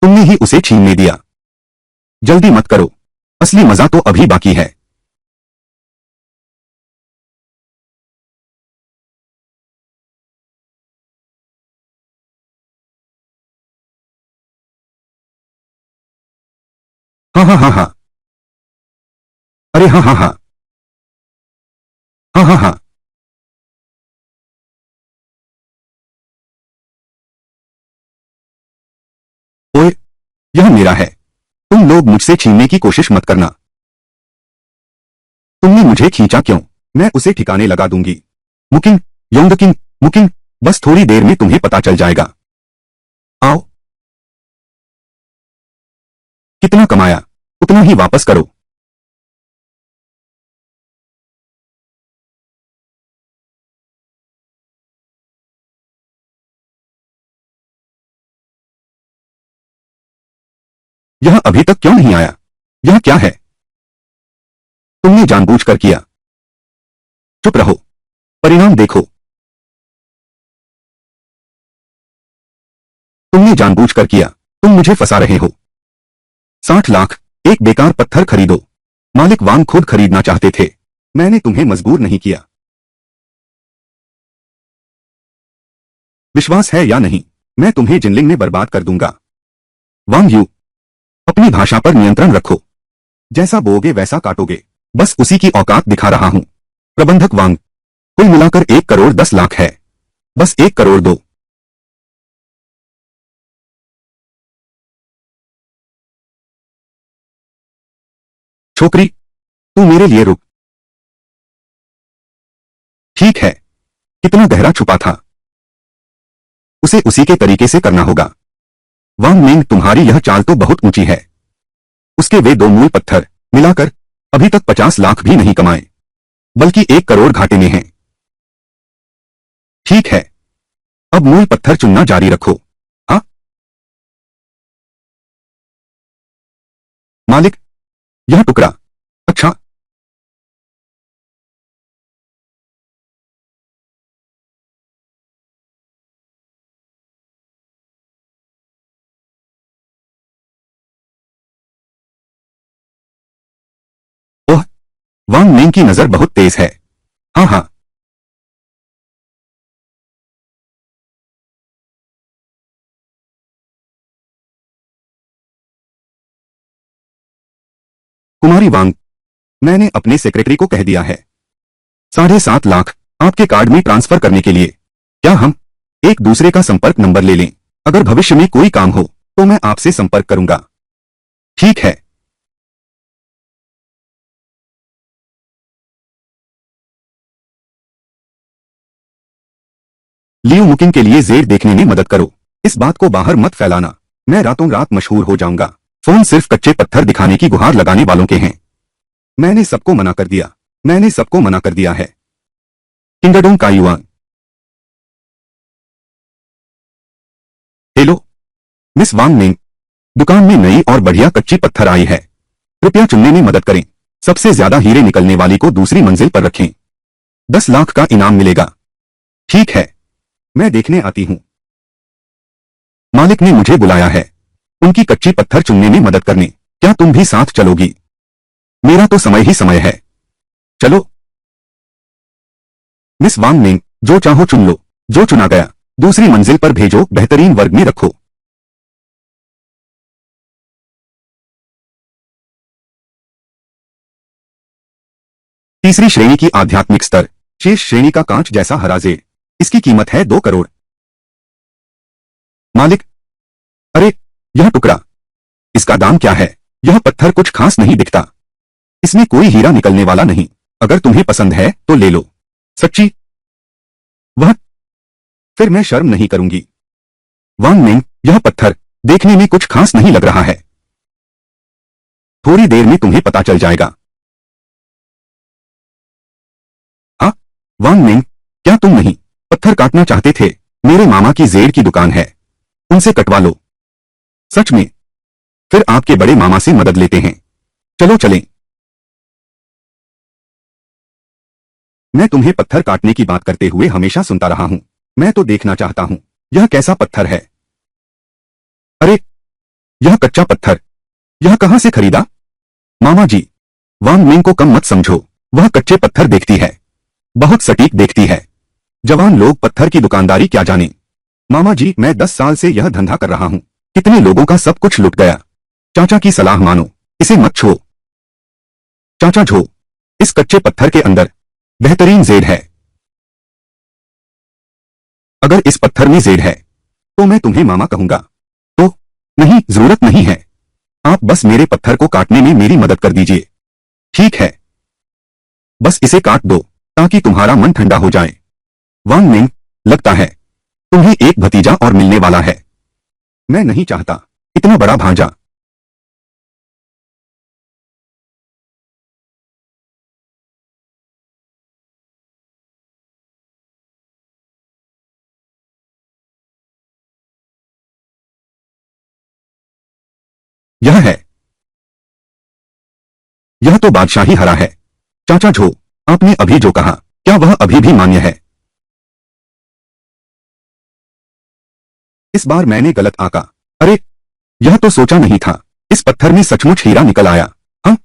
Speaker 1: तुमने ही उसे छीनने दिया। जल्दी मत करो, असली मजा तो अभी बाकी है। हाँ हाँ हाँ हाँ। अरे हाँ हाँ हाँ। हाँ हाँ हाँ। ओए, यह मेरा है। तुम लोग मुझसे छीनने की कोशिश मत करना। तुमने मुझे खींचा क्यों? मैं उसे ठिकाने लगा दूंगी। मुकिंग, योंगकिंग, मुकिंग, बस थोड़ी देर में तुम्हें पता चल जाएगा। आओ। कितना कमाया, उतना ही वापस करो। यह अभी तक क्यों नहीं आया? यह क्या है? तुमने जानबूझकर किया। चुप रहो, परिणाम देखो। तुमने जानबूझकर किया। तुम मुझे फंसा रहे हो। 60 लाख, एक बेकार पत्थर खरीदो। मालिक वांग खुद खरीदना चाहते थे। मैंने तुम्हें मजबूर नहीं किया। विश्वास है या नहीं, मैं तुम्हें जिनलिंग में बर्बाद कर दूंगा। वांग यू, अपनी भाषा पर नियंत्रण रखो। जैसा बोओगे वैसा काटोगे। बस उसी की औकात दिखा रहा हूं। प्रबंधक वांग, कुल मिलाकर 1 करोड़ 10 लाख है। बस 1 करोड़ दो। छोकरी, तू मेरे लिए रुक। ठीक है। कितना गहरा छुपा था। उसे उसी के तरीके से करना होगा। वांग मिंग, तुम्हारी यह चाल तो बहुत ऊंची है। उसके वे दो मूल पत्थर मिलाकर अभी तक 50 लाख भी नहीं कमाए, बल्कि 1 करोड़ घाटे में हैं। ठीक है, अब मूल पत्थर चुनना जारी रखो। हाँ मालिक, यह टुकड़ा। अच्छा। ओह, वांग मिंग की नजर बहुत तेज है। हाँ हाँ। कुमारी वांग, मैंने अपने सेक्रेटरी को कह दिया है। 7.5 लाख आपके कार्ड में ट्रांसफर करने के लिए। क्या हम एक दूसरे का संपर्क नंबर ले लें? अगर भविष्य में कोई काम हो तो मैं आपसे संपर्क करूंगा। ठीक है। लियो मुकिंग के लिए जेड देखने में मदद करो। इस बात को बाहर मत फैलाना। मैं रातों रात मशहूर हो जाऊंगा। फोन सिर्फ कच्चे पत्थर दिखाने की गुहार लगाने वालों के हैं। मैंने सबको मना कर दिया। मैंने सबको मना कर दिया है। किंगडोंग का युआन। हेलो मिस वांग मिंग, दुकान में नई और बढ़िया कच्ची पत्थर आई है। कृपया चुनने में मदद करें। सबसे ज्यादा हीरे निकलने वाली को दूसरी मंजिल पर रखें। 10 लाख का इनाम मिलेगा। ठीक है, मैं देखने आती हूँ। मालिक ने मुझे बुलाया है उनकी कच्ची पत्थर चुनने में मदद करने। क्या तुम भी साथ चलोगी? मेरा तो समय ही समय है। चलो। मिस वांग मिंग, जो चाहो चुन लो। जो चुना गया दूसरी मंजिल पर भेजो, बेहतरीन वर्ग में रखो। तीसरी श्रेणी की आध्यात्मिक स्तर, शेष श्रेणी का कांच जैसा हरा जेड। इसकी कीमत है 2 करोड़। मालिक, अरे, यह टुकड़ा, इसका दाम क्या है? यह पत्थर कुछ खास नहीं दिखता। इसमें कोई हीरा निकलने वाला नहीं। अगर तुम्हें पसंद है तो ले लो। सच्ची? वह? फिर मैं शर्म नहीं करूंगी। वांग मिंग, यह पत्थर देखने में कुछ खास नहीं लग रहा है। थोड़ी देर में तुम्हें पता चल जाएगा। हाँ, वांग मिंग, क्या तुम नहीं पत्थर काटना चाहते थे? मेरे मामा की जेड़ की दुकान है, उनसे कटवा लो। सच में? फिर आपके बड़े मामा से मदद लेते हैं। चलो चलें। मैं तुम्हें पत्थर काटने की बात करते हुए हमेशा सुनता रहा हूं। मैं तो देखना चाहता हूं, यह कैसा पत्थर है। अरे, यह कच्चा पत्थर, यह कहां से खरीदा? मामा जी, वांग मिंग को कम मत समझो, वह कच्चे पत्थर देखती है, बहुत सटीक देखती है। जवान लोग पत्थर की दुकानदारी क्या जाने। मामा जी, मैं 10 साल से यह धंधा कर रहा हूं, कितने लोगों का सब कुछ लुट गया। चाचा की सलाह मानो, इसे मत छो। चाचा झो, इस कच्चे पत्थर के अंदर बेहतरीन जेड है। अगर इस पत्थर में जेड है तो मैं तुम्हें मामा कहूंगा। तो नहीं, जरूरत नहीं है, आप बस मेरे पत्थर को काटने में मेरी मदद कर दीजिए। ठीक है, बस इसे काट दो ताकि तुम्हारा मन ठंडा हो जाए। वांग मिंग, लगता है तुम्हें एक भतीजा और मिलने वाला है। मैं नहीं चाहता इतना बड़ा भांजा। यह है, यह तो बादशाही हरा है। चाचा झो, आपने अभी जो कहा, क्या वह अभी भी मान्य है? इस बार मैंने गलत आंका। अरे, यह तो सोचा नहीं था, इस पत्थर में सचमुच हीरा निकल आया। हाँ,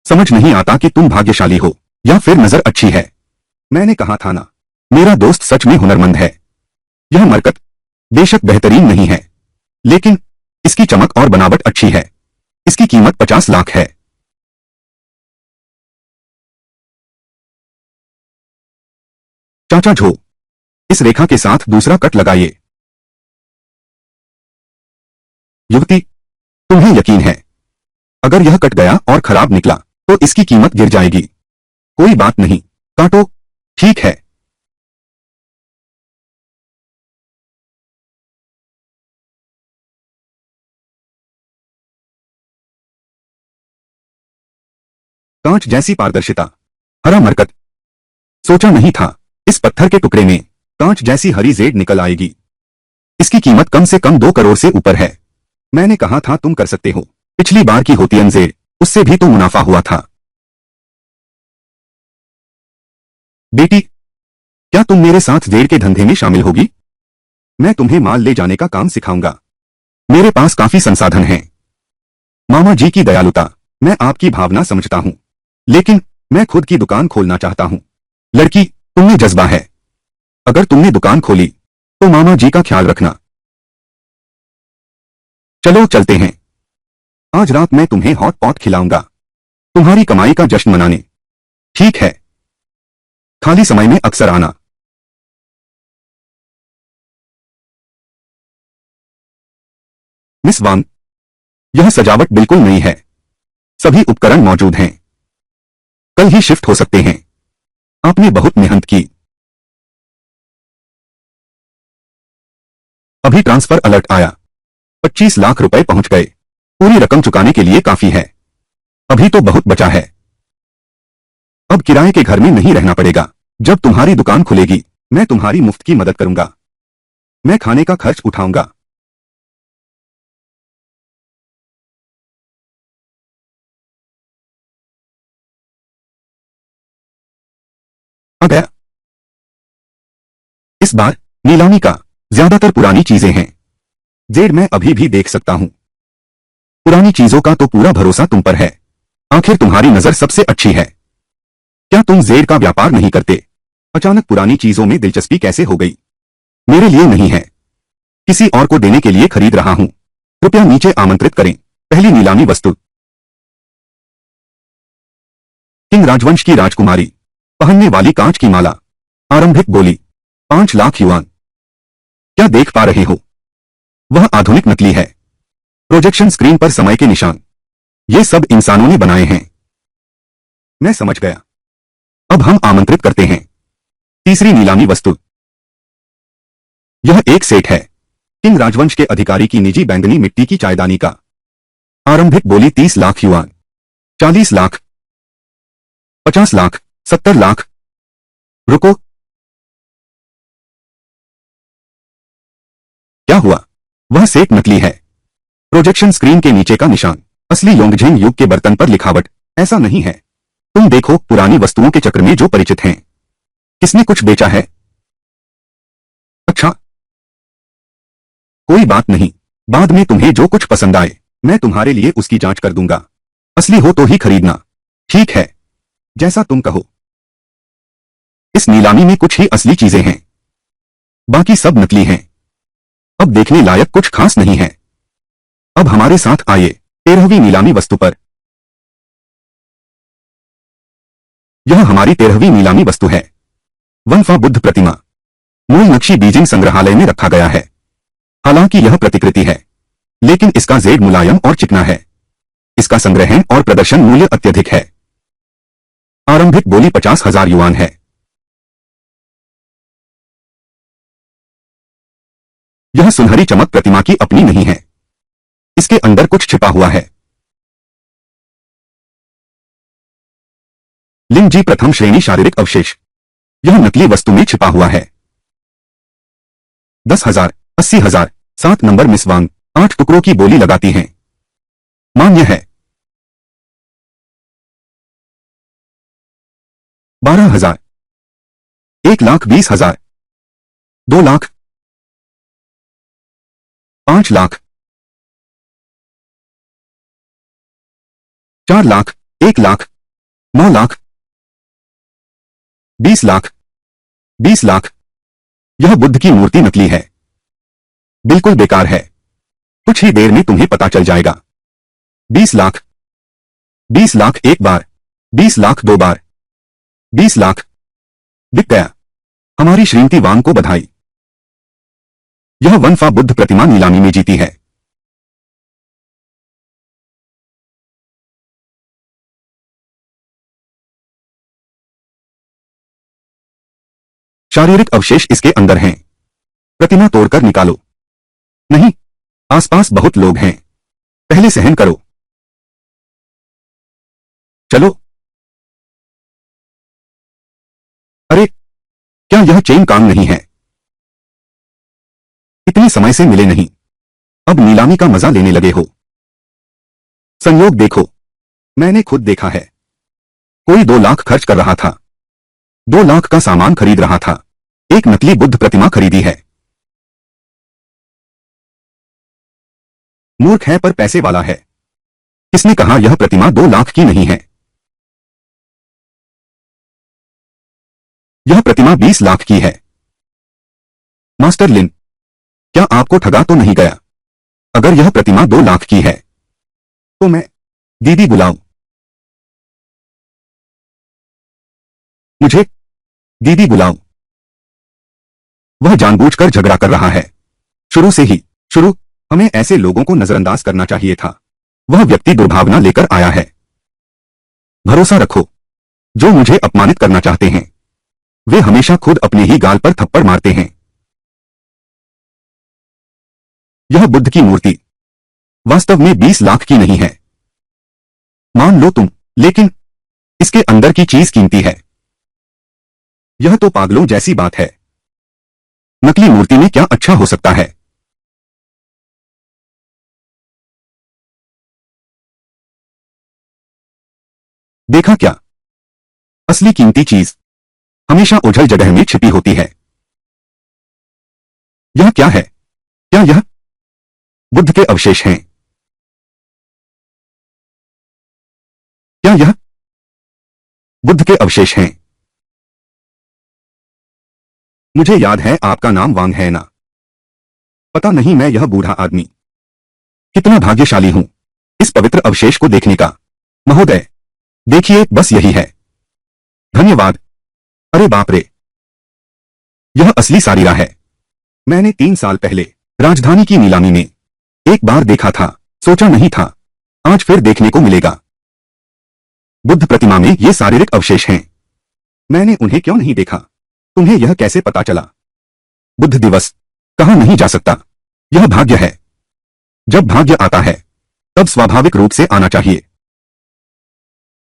Speaker 1: समझ नहीं आता कि तुम भाग्यशाली हो या फिर नजर अच्छी है। मैंने कहा था ना, मेरा दोस्त सच में हुनरमंद है। यह मरकत बेशक बेहतरीन नहीं है, लेकिन इसकी चमक और बनावट अच्छी है। इसकी कीमत 50 लाख है। चाचा झो, इस रेखा के साथ दूसरा कट लगाइए। युवती, तुम्हें यकीन है, अगर यह कट गया और खराब निकला तो इसकी कीमत गिर जाएगी। कोई बात नहीं, काटो। ठीक है। कांच जैसी पारदर्शिता, हरा मरकत, सोचा नहीं था इस पत्थर के टुकड़े में कांच जैसी हरी जेड निकल आएगी। इसकी कीमत कम से कम 2 करोड़ से ऊपर है। मैंने कहा था तुम कर सकते हो। पिछली बार की होती जेड, उससे भी तो मुनाफा हुआ था। बेटी, क्या तुम मेरे साथ जेड के धंधे में शामिल होगी? मैं तुम्हें माल ले जाने का काम सिखाऊंगा। मेरे पास काफी संसाधन हैं। मामा जी की दयालुता, मैं आपकी भावना समझता हूं, लेकिन मैं खुद की दुकान खोलना चाहता हूं। लड़की, तुमने जज्बा है। अगर तुमने दुकान खोली तो मामा जी का ख्याल रखना। चलो चलते हैं। आज रात मैं तुम्हें हॉट पॉट खिलाऊंगा, तुम्हारी कमाई का जश्न मनाने। ठीक है, खाली समय में अक्सर आना। मिस वांग, यह सजावट बिल्कुल नई है, सभी उपकरण मौजूद हैं, कल ही शिफ्ट हो सकते हैं। आपने बहुत मेहनत की। अभी ट्रांसफर अलर्ट आया, 25 लाख रुपए पहुंच गए। पूरी रकम चुकाने के लिए काफी है, अभी तो बहुत बचा है। अब किराए के घर में नहीं रहना पड़ेगा। जब तुम्हारी दुकान खुलेगी मैं तुम्हारी मुफ्त की मदद करूंगा। मैं खाने का खर्च उठाऊंगा। आ गया। इस बार नीलामी का ज्यादातर पुरानी चीजें हैं। जेड, मैं अभी भी देख सकता हूं। पुरानी चीजों का तो पूरा भरोसा तुम पर है। आखिर तुम्हारी नजर सबसे अच्छी है। क्या तुम जेड का व्यापार नहीं करते? अचानक पुरानी चीजों में दिलचस्पी कैसे हो गई? मेरे लिए नहीं है, किसी और को देने के लिए खरीद रहा हूं। कृपया नीचे आमंत्रित करें। पहली नीलामी वस्तु, किंग राजवंश की राजकुमारी, पहनने वाली कांच की माला। आरंभिक बोली 5 लाख युआन। क्या देख पा रहे हो? वह आधुनिक नकली है। प्रोजेक्शन स्क्रीन पर समय के निशान, ये सब इंसानों ने बनाए हैं। मैं समझ गया। अब हम आमंत्रित करते हैं तीसरी नीलामी वस्तु। यह एक सेट है, किंग राजवंश के अधिकारी की निजी बैंगनी मिट्टी की चायदानी का। आरंभिक बोली 30 लाख युआन, 40 लाख, 50 लाख, 70 लाख। रुको, क्या हुआ? वह सेट नकली है। प्रोजेक्शन स्क्रीन के नीचे का निशान, असली योंगझेंग युग के बर्तन पर लिखावट ऐसा नहीं है। तुम देखो, पुरानी वस्तुओं के चक्र में जो परिचित हैं। किसने कुछ बेचा है? अच्छा, कोई बात नहीं, बाद में तुम्हें जो कुछ पसंद आए मैं तुम्हारे लिए उसकी जांच कर दूंगा। असली हो तो ही खरीदना। ठीक है, जैसा तुम कहो। इस नीलामी में कुछ ही असली चीजें हैं, बाकी सब नकली हैं। अब देखने लायक कुछ खास नहीं है। अब हमारे साथ आइए 13वीं नीलामी वस्तु पर। यह हमारी 13वीं नीलामी वस्तु है, वनफा बुद्ध प्रतिमा। मूल नक्शी बीजिंग संग्रहालय में रखा गया है। हालांकि यह प्रतिकृति है, लेकिन इसका जेड मुलायम और चिकना है। इसका संग्रहण और प्रदर्शन मूल्य अत्यधिक है। आरंभिक बोली 50,000 युआन है। यह सुनहरी चमक प्रतिमा की अपनी नहीं है, इसके अंदर कुछ छिपा हुआ है। लिंग जी प्रथम श्रेणी शारीरिक अवशेष। यह नकली वस्तु में छिपा हुआ है। 10,000, 80,000, 7 नंबर मिस वांग 8 टुकड़ों की बोली लगाती हैं। मान्य है। 12,000, 1,20,000, 2 लाख, 5 लाख, 4 लाख, 1 लाख, 9 लाख, 20 लाख, 20 लाख। यह बुद्ध की मूर्ति नकली है, बिल्कुल बेकार है। कुछ ही देर में तुम्हें पता चल जाएगा। 20 लाख, 20 लाख एक बार, 20 लाख 2 बार, 20 लाख। बिक गया। हमारी श्रीमती वांग को बधाई। यह वनफा बुद्ध प्रतिमा नीलामी में जीती है। शारीरिक अवशेष इसके अंदर हैं। प्रतिमा तोड़कर निकालो। नहीं, आसपास बहुत लोग हैं, पहले सहन करो। चलो। अरे, क्या यह चेन काम नहीं है? इतने समय से मिले नहीं, अब नीलामी का मजा लेने लगे हो। संयोग देखो, मैंने खुद देखा है। कोई 2 लाख खर्च कर रहा था, 2 लाख का सामान खरीद रहा था, एक नकली बुद्ध प्रतिमा खरीदी है। मूर्ख है पर पैसे वाला है। किसने कहा यह प्रतिमा 2 लाख की नहीं है? यह प्रतिमा 20 लाख की है। मास्टर लिन, क्या आपको ठगा तो नहीं गया? अगर यह प्रतिमा 2 लाख की है तो मैं दीदी बुलाऊं? मुझे दीदी बुलाऊं? वह जानबूझकर झगड़ा कर रहा है। शुरू से ही शुरू हमें ऐसे लोगों को नजरअंदाज करना चाहिए था। वह व्यक्ति दुर्भावना लेकर आया है। भरोसा रखो, जो मुझे अपमानित करना चाहते हैं वे हमेशा खुद अपने ही गाल पर थप्पड़ मारते हैं। यह बुद्ध की मूर्ति वास्तव में 20 लाख की नहीं है, मान लो तुम, लेकिन इसके अंदर की चीज कीमती है। यह तो पागलों जैसी बात है। नकली मूर्ति में क्या अच्छा हो सकता है? देखा क्या? असली कीमती चीज हमेशा ओझल जगह में छिपी होती है। यह क्या है? क्या यह बुद्ध के अवशेष हैं? क्या यह बुद्ध के अवशेष हैं? मुझे याद है आपका नाम वांग है ना? पता नहीं मैं यह बूढ़ा आदमी कितना भाग्यशाली हूं इस पवित्र अवशेष को देखने का। महोदय, देखिए, बस यही है। धन्यवाद। अरे बाप रे, यह असली सारीरा है। मैंने 3 साल पहले राजधानी की नीलामी में एक बार देखा था, सोचा नहीं था आज फिर देखने को मिलेगा। बुद्ध प्रतिमा में ये शारीरिक अवशेष हैं। मैंने उन्हें क्यों नहीं देखा? तुम्हें यह कैसे पता चला? बुध दिवस कहा नहीं जा सकता। यह भाग्य है। जब भाग्य आता है तब स्वाभाविक रूप से आना चाहिए।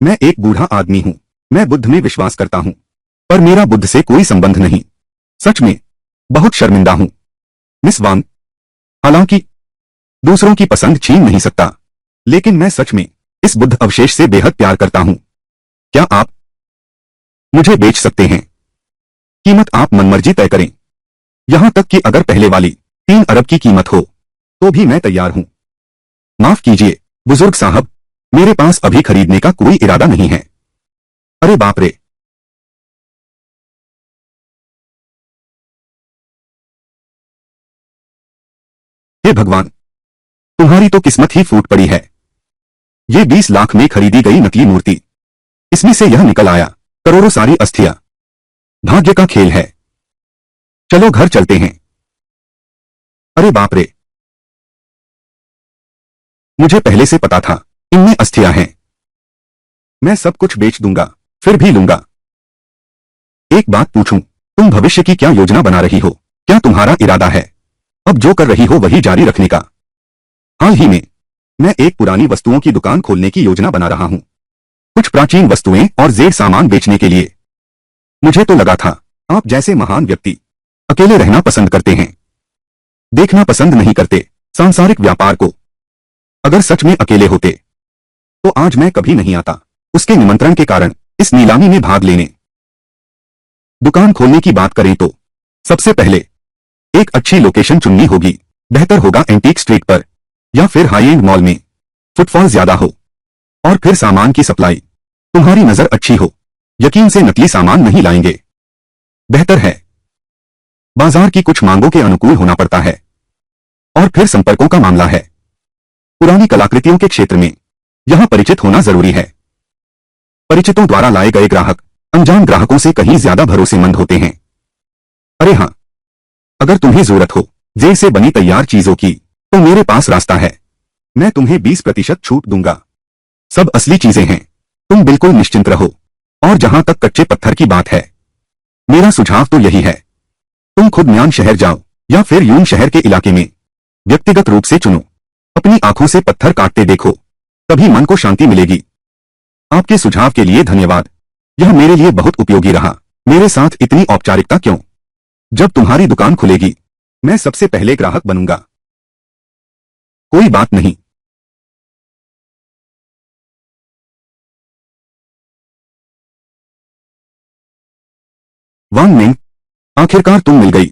Speaker 1: मैं एक बूढ़ा आदमी हूं। मैं बुद्ध में विश्वास करता हूं, पर मेरा बुद्ध से कोई संबंध नहीं। सच में बहुत शर्मिंदा हूं मिस वांग। हालांकि दूसरों की पसंद छीन नहीं सकता, लेकिन मैं सच में इस बुद्ध अवशेष से बेहद प्यार करता हूं। क्या आप मुझे बेच सकते हैं? कीमत आप मनमर्जी तय करें। यहां तक कि अगर पहले वाली 3 अरब की कीमत हो तो भी मैं तैयार हूं। माफ कीजिए बुजुर्ग साहब, मेरे पास अभी खरीदने का कोई इरादा नहीं है। अरे बाप रे! हे भगवान, तुम्हारी तो किस्मत ही फूट पड़ी है। ये 20 लाख में खरीदी गई नकली मूर्ति, इसमें से यह निकल आया करोड़ों सारी अस्थियां। भाग्य का खेल है। चलो घर चलते हैं। अरे बाप रे! मुझे पहले से पता था इनमें अस्थियां हैं। मैं सब कुछ बेच दूंगा, फिर भी लूंगा। एक बात पूछूं, तुम भविष्य की क्या योजना बना रही हो? क्या तुम्हारा इरादा है अब जो कर रही हो वही जारी रखने का? हाल ही में मैं एक पुरानी वस्तुओं की दुकान खोलने की योजना बना रहा हूं। कुछ प्राचीन वस्तुएं और जेड सामान बेचने के लिए। मुझे तो लगा था आप जैसे महान व्यक्ति अकेले रहना पसंद करते हैं, देखना पसंद नहीं करते सांसारिक व्यापार को। अगर सच में अकेले होते तो आज मैं कभी नहीं आता उसके निमंत्रण के कारण इस नीलामी में भाग लेने। दुकान खोलने की बात करें तो सबसे पहले एक अच्छी लोकेशन चुननी होगी। बेहतर होगा एंटीक स्ट्रीट पर या फिर हाई एंड मॉल में, फुटफॉल ज्यादा हो। और फिर सामान की सप्लाई, तुम्हारी नजर अच्छी हो। यकीन से नकली सामान नहीं लाएंगे। बेहतर है। बाजार की कुछ मांगों के अनुकूल होना पड़ता है। और फिर संपर्कों का मामला है। पुरानी कलाकृतियों के क्षेत्र में यहां परिचित होना जरूरी है। परिचितों द्वारा लाए गए ग्राहक अनजान ग्राहकों से कहीं ज्यादा भरोसेमंद होते हैं। अरे हां, अगर तुम्हें जरूरत हो जेल से बनी तैयार चीजों की तो मेरे पास रास्ता है। मैं तुम्हें 20% छूट दूंगा। सब असली चीजें हैं। तुम बिल्कुल निश्चिंत रहो। और जहां तक कच्चे पत्थर की बात है, मेरा सुझाव तो यही है, तुम खुद म्यान शहर जाओ या फिर यून शहर के इलाके में व्यक्तिगत रूप से चुनो। अपनी आंखों से पत्थर काटते देखो, तभी मन को शांति मिलेगी। आपके सुझाव के लिए धन्यवाद। यह मेरे लिए बहुत उपयोगी रहा। मेरे साथ इतनी औपचारिकता क्यों? जब तुम्हारी दुकान खुलेगी मैं सबसे पहले ग्राहक बनूंगा। कोई बात नहीं। वांग मिंग, आखिरकार तुम मिल गई।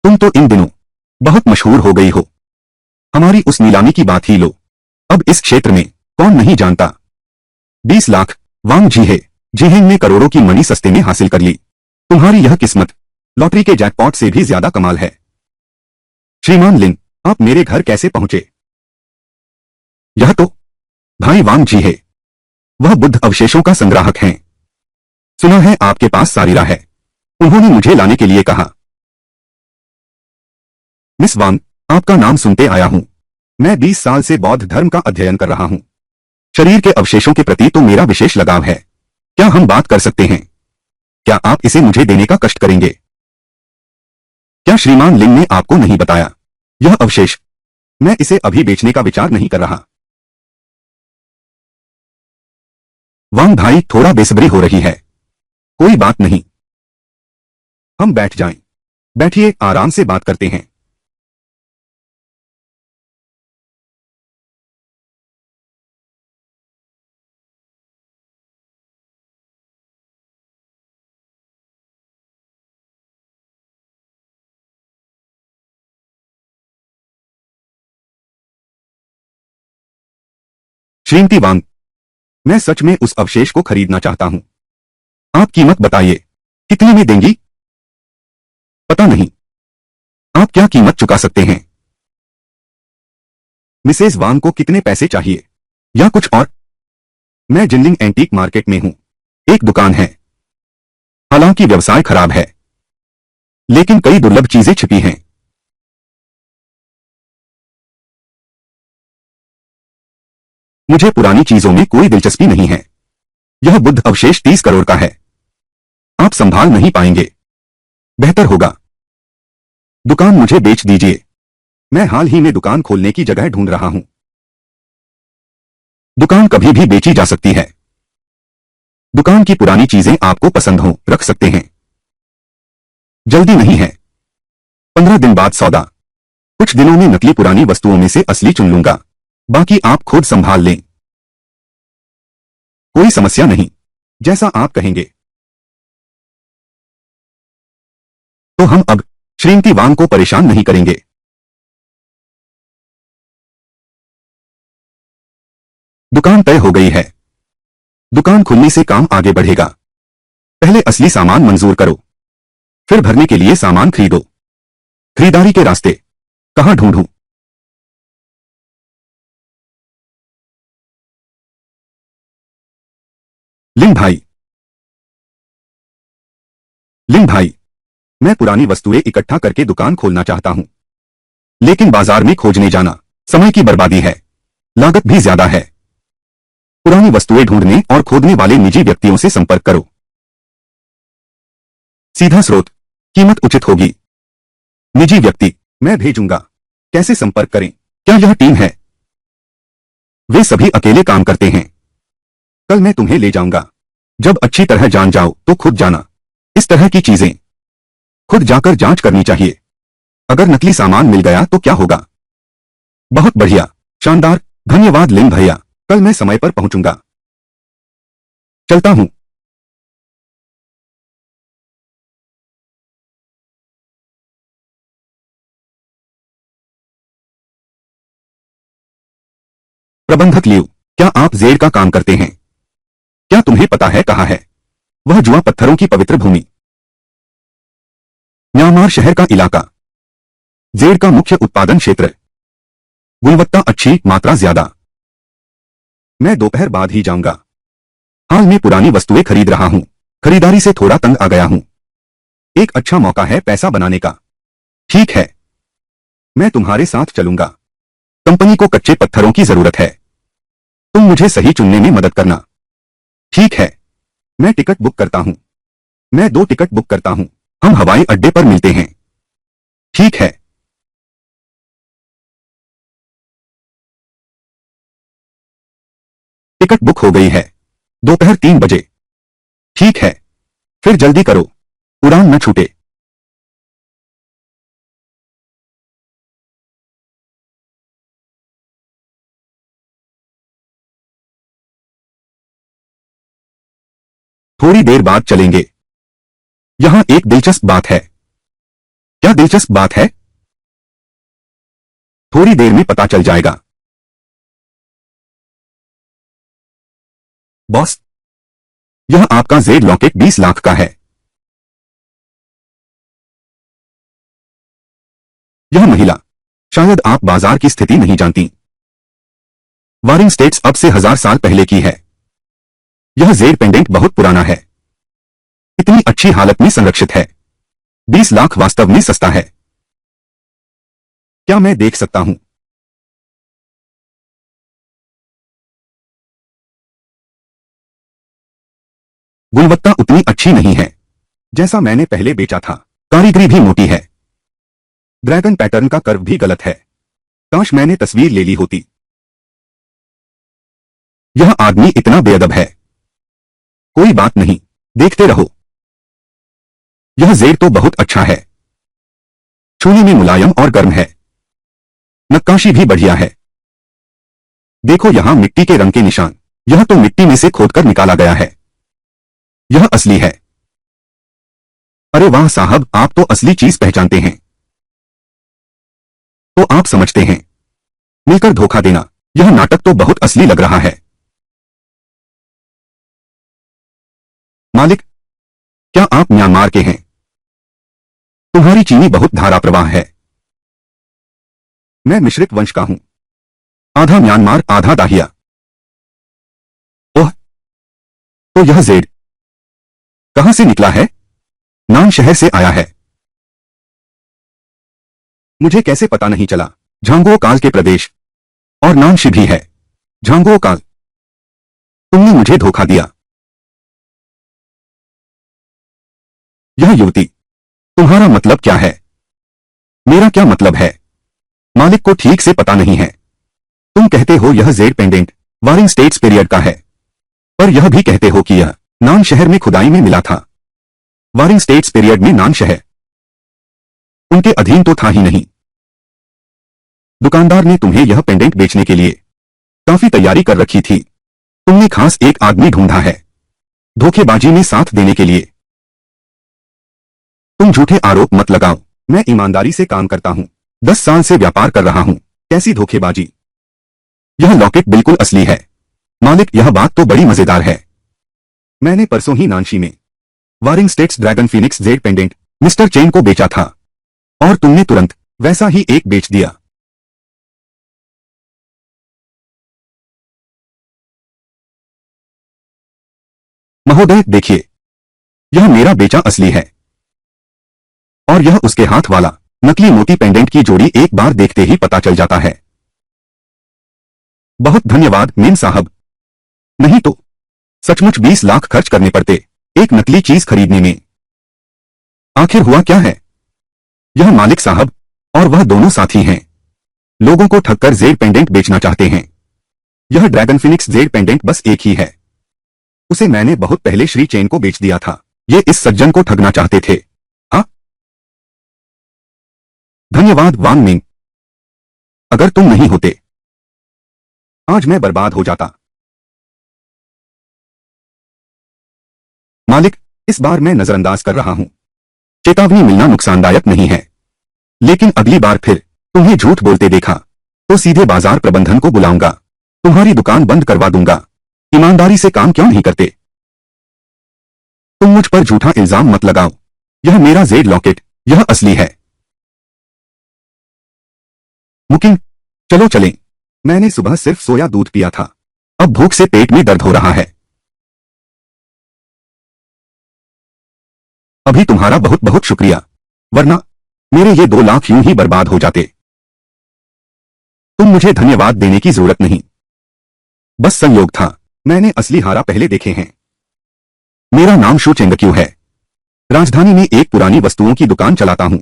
Speaker 1: तुम तो इन दिनों बहुत मशहूर हो गई हो। हमारी उस नीलामी की बात ही लो। अब इस क्षेत्र में कौन नहीं जानता? 20 लाख। वांग झीहे झीहेंग ने करोड़ों की मनी सस्ते में हासिल कर ली। तुम्हारी यह किस्मत लॉटरी के जैकपॉट से भी ज्यादा कमाल है। श्रीमान लिन, आप मेरे घर कैसे पहुंचे? यह तो भाई वांग झीहे, वह बुद्ध अवशेषों का संग्राहक हैं। सुना है आपके पास सारीरा है। उन्होंने मुझे लाने के लिए कहा। मिस वांग, आपका नाम सुनते आया हूं। मैं 20 साल से बौद्ध धर्म का अध्ययन कर रहा हूं। शरीर के अवशेषों के प्रति तो मेरा विशेष लगाव है। क्या हम बात कर सकते हैं? क्या आप इसे मुझे देने का कष्ट करेंगे? क्या श्रीमान लिंग ने आपको नहीं बताया? यह अवशेष, मैं इसे अभी बेचने का विचार नहीं कर रहा। वांग भाई, थोड़ा बेसब्री हो रही है। कोई बात नहीं, हम बैठ जाएं। बैठिए, आराम से बात करते हैं। श्रीमती वांग, मैं सच में उस अवशेष को खरीदना चाहता हूं। आप कीमत बताइए, कितने में देंगी? पता नहीं, आप क्या कीमत चुका सकते हैं? मिसेज वांग को कितने पैसे चाहिए? या कुछ और? मैं जिनलिंग एंटीक मार्केट में हूं। एक दुकान है। हालांकि व्यवसाय खराब है, लेकिन कई दुर्लभ चीजें छिपी हैं। मुझे पुरानी चीजों में कोई दिलचस्पी नहीं है। यह बुद्ध अवशेष 30 करोड़ का है। आप संभाल नहीं पाएंगे। बेहतर होगा दुकान मुझे बेच दीजिए। मैं हाल ही में दुकान खोलने की जगह ढूंढ रहा हूं। दुकान कभी भी बेची जा सकती है। दुकान की पुरानी चीजें आपको पसंद हो रख सकते हैं। जल्दी नहीं है। 15 दिन बाद सौदा। कुछ दिनों में नकली पुरानी वस्तुओं में से असली चुन लूंगा। बाकी आप खुद संभाल लें। कोई समस्या नहीं। जैसा आप कहेंगे। तो हम अब श्रीमती वांग को परेशान नहीं करेंगे। दुकान तय हो गई है। दुकान खुलने से काम आगे बढ़ेगा। पहले असली सामान मंजूर करो, फिर भरने के लिए सामान खरीदो। खरीदारी के रास्ते कहां ढूंढूं? लिंग भाई, मैं पुरानी वस्तुएं इकट्ठा करके दुकान खोलना चाहता हूं, लेकिन बाजार में खोजने जाना समय की बर्बादी है, लागत भी ज्यादा है। पुरानी वस्तुएं ढूंढने और खोदने वाले निजी व्यक्तियों से संपर्क करो। सीधा स्रोत, कीमत उचित होगी। निजी व्यक्ति, मैं भेजूंगा। कैसे संपर्क करें? क्या यह टीम है? वे सभी अकेले काम करते हैं। कल मैं तुम्हें ले जाऊंगा। जब अच्छी तरह जान जाओ तो खुद जाना। इस तरह की चीजें खुद जाकर जांच करनी चाहिए। अगर नकली सामान मिल गया तो क्या होगा? बहुत बढ़िया, शानदार, धन्यवाद लिंग भैया। कल मैं समय पर पहुंचूंगा। चलता हूं। प्रबंधक लियू, क्या आप जेड का काम करते हैं? क्या तुम्हें पता है कहाँ है वह जुआ पत्थरों की पवित्र भूमि? म्यांमार शहर का इलाका। जेड का मुख्य उत्पादन क्षेत्र। गुणवत्ता अच्छी, मात्रा ज्यादा। मैं दोपहर बाद ही जाऊंगा। हाल में पुरानी वस्तुएं खरीद रहा हूं। खरीदारी से थोड़ा तंग आ गया हूं। एक अच्छा मौका है पैसा बनाने का। ठीक है, मैं तुम्हारे साथ चलूंगा। कंपनी को कच्चे पत्थरों की जरूरत है। तुम मुझे सही चुनने में मदद करना। ठीक है, मैं टिकट बुक करता हूं। मैं 2 टिकट बुक करता हूं। हम हवाई अड्डे पर मिलते हैं। ठीक है। टिकट बुक हो गई है। दोपहर 3 बजे। ठीक है, फिर जल्दी करो, उड़ान न छूटे। थोड़ी देर बाद चलेंगे। यहां एक दिलचस्प बात है। क्या दिलचस्प बात है? थोड़ी देर में पता चल जाएगा। बॉस, यह आपका जेड लॉकेट 20 लाख का है। यह महिला, शायद आप बाजार की स्थिति नहीं जानती। वारिंग स्टेट्स अब से 1000 साल पहले की है। यह जेड पेंडेंट बहुत पुराना है। इतनी अच्छी हालत में संरक्षित है। 20 लाख वास्तव में सस्ता है। क्या मैं देख सकता हूं? गुणवत्ता उतनी अच्छी नहीं है जैसा मैंने पहले बेचा था। कारीगरी भी मोटी है। ड्रैगन पैटर्न का कर्व भी गलत है। काश मैंने तस्वीर ले ली होती। यह आदमी इतना बेअदब है। कोई बात नहीं, देखते रहो। यह जेड तो बहुत अच्छा है। छूने में मुलायम और गर्म है। नक्काशी भी बढ़िया है। देखो यहां मिट्टी के रंग के निशान। यह तो मिट्टी में से खोदकर निकाला गया है। यह असली है। अरे वाह साहब, आप तो असली चीज पहचानते हैं। तो आप समझते हैं। मिलकर धोखा देना, यह नाटक तो बहुत असली लग रहा है। मालिक, क्या आप म्यांमार के हैं? तुम्हारी चीनी बहुत धारा प्रवाह है। मैं मिश्रित वंश का हूं। आधा म्यांमार आधा दाहिया। ओह, तो यह जेड कहां से निकला है? नान शहर से आया है। मुझे कैसे पता नहीं चला? झांगो काल के प्रदेश और नानशी भी है। झांगो काल, तुमने मुझे धोखा दिया। यह युवती, तुम्हारा मतलब क्या है? मेरा क्या मतलब है? मालिक को ठीक से पता नहीं है। तुम कहते हो यह Z pendant Warring states period का है, पर यह भी कहते हो कि यह नान शहर में खुदाई में मिला था। वारिंग स्टेट्स पीरियड में नान शहर उनके अधीन तो था ही नहीं। दुकानदार ने तुम्हें यह पेंडेंट बेचने के लिए काफी तैयारी कर रखी थी। तुमने खास एक आदमी ढूंढा है धोखेबाजी में साथ देने के लिए। तुम झूठे आरोप मत लगाओ। मैं ईमानदारी से काम करता हूं, 10 साल से व्यापार कर रहा हूं। कैसी धोखेबाजी? यह लॉकेट बिल्कुल असली है। मालिक, यह बात तो बड़ी मजेदार है। मैंने परसों ही नानशी में warring states dragon phoenix jade pendant mister Chen को बेचा था, और तुमने तुरंत वैसा ही एक बेच दिया। महोदय देखिए, यह मेरा बेचा असली है, और यह उसके हाथ वाला नकली मोती पेंडेंट की जोड़ी एक बार देखते ही पता चल जाता है। बहुत धन्यवाद मेम साहब। नहीं तो सचमुच 20 लाख खर्च करने पड़ते एक नकली चीज खरीदने में। आखिर हुआ क्या है? यह मालिक साहब और वह दोनों साथी हैं, लोगों को ठगकर जेड पेंडेंट बेचना चाहते हैं। यह ड्रैगन फिनिक्स जेड पेंडेंट बस एक ही है। उसे मैंने बहुत पहले श्री चेन को बेच दिया था। ये इस सज्जन को ठगना चाहते थे। हाँ, धन्यवाद वांग मिंग। अगर तुम नहीं होते आज मैं बर्बाद हो जाता। मालिक, इस बार मैं नजरअंदाज कर रहा हूं। चेतावनी मिलना नुकसानदायक नहीं है, लेकिन अगली बार फिर तुम्हें झूठ बोलते देखा तो सीधे बाजार प्रबंधन को बुलाऊंगा, तुम्हारी दुकान बंद करवा दूंगा। ईमानदारी से काम क्यों नहीं करते? तुम मुझ पर झूठा इल्जाम मत लगाओ। यह मेरा जेड लॉकेट, यह असली है। मुकिंग, चलो चलें। मैंने सुबह सिर्फ सोया दूध पिया था, अब भूख से पेट में दर्द हो रहा है। अभी तुम्हारा बहुत बहुत शुक्रिया, वरना मेरे ये 2 लाख यूं ही बर्बाद हो जाते। तुम मुझे धन्यवाद देने की जरूरत नहीं, बस संयोग था। मैंने असली हारा पहले देखे हैं। मेरा नाम शू चेंगक्यू है, राजधानी में एक पुरानी वस्तुओं की दुकान चलाता हूं।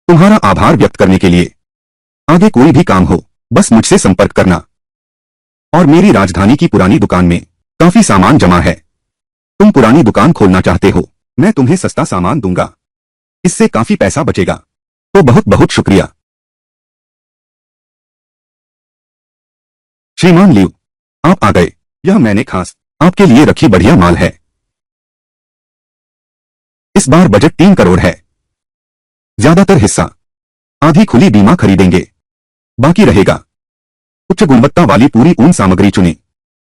Speaker 1: तुम्हारा आभार व्यक्त करने के लिए आगे कोई भी काम हो बस मुझसे संपर्क करना। और मेरी राजधानी की पुरानी दुकान में काफी सामान जमा है। तुम पुरानी दुकान खोलना चाहते हो, मैं तुम्हें सस्ता सामान दूंगा, इससे काफी पैसा बचेगा। तो बहुत बहुत शुक्रिया। श्रीमान लियू, आप आ गए। यह मैंने खास आपके लिए रखी बढ़िया माल है। इस बार बजट 3 करोड़ है। ज्यादातर हिस्सा आधी खुली बीमा खरीदेंगे, बाकी रहेगा उच्च गुणवत्ता वाली पूरी ऊन सामग्री चुने।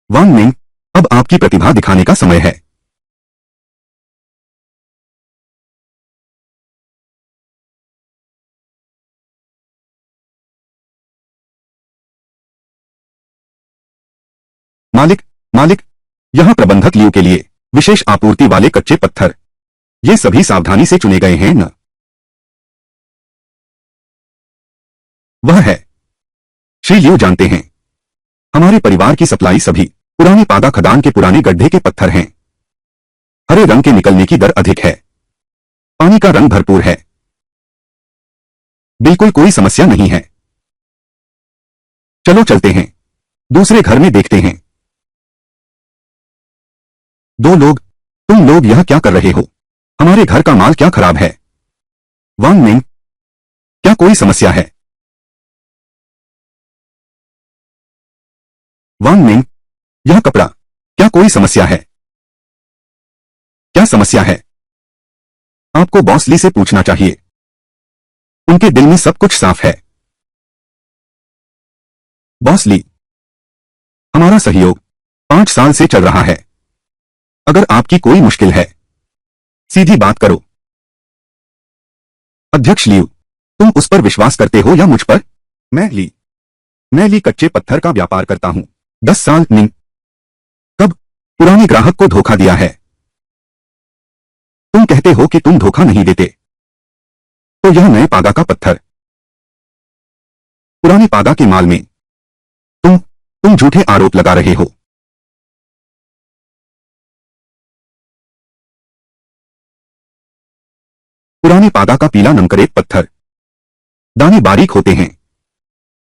Speaker 1: वांग मिंग, अब आपकी प्रतिभा दिखाने का समय है। मालिक, मालिक, यहां प्रबंधक लियू के लिए विशेष आपूर्ति वाले कच्चे पत्थर, ये सभी सावधानी से चुने गए हैं न? वह है। श्री लियू जानते हैं, हमारे परिवार की सप्लाई सभी पुराने पागा खदान के पुराने गड्ढे के पत्थर हैं। हरे रंग के निकलने की दर अधिक है, पानी का रंग भरपूर है, बिल्कुल कोई समस्या नहीं है। चलो चलते हैं, दूसरे घर में देखते हैं। 2 लोग, तुम लोग यह क्या कर रहे हो? हमारे घर का माल क्या खराब है? वांग मिंग, क्या कोई समस्या है? वांग मिंग, यह कपड़ा, क्या कोई समस्या है? क्या समस्या है? आपको बॉस ली से पूछना चाहिए, उनके दिल में सब कुछ साफ है। बॉस ली, हमारा सहयोग 5 साल से चल रहा है। अगर आपकी कोई मुश्किल है, सीधी बात करो। अध्यक्ष लियू, तुम उस पर विश्वास करते हो या मुझ पर? मैं ली कच्चे पत्थर का व्यापार करता हूं 10 साल। निंग, कब पुराने ग्राहक को धोखा दिया है? तुम कहते हो कि तुम धोखा नहीं देते, तो यह नए पागा का पत्थर पुराने पागा के माल में तुम झूठे आरोप लगा रहे हो। पुराने पादा का पीला नमकरेट पत्थर। दाने बारीक होते हैं,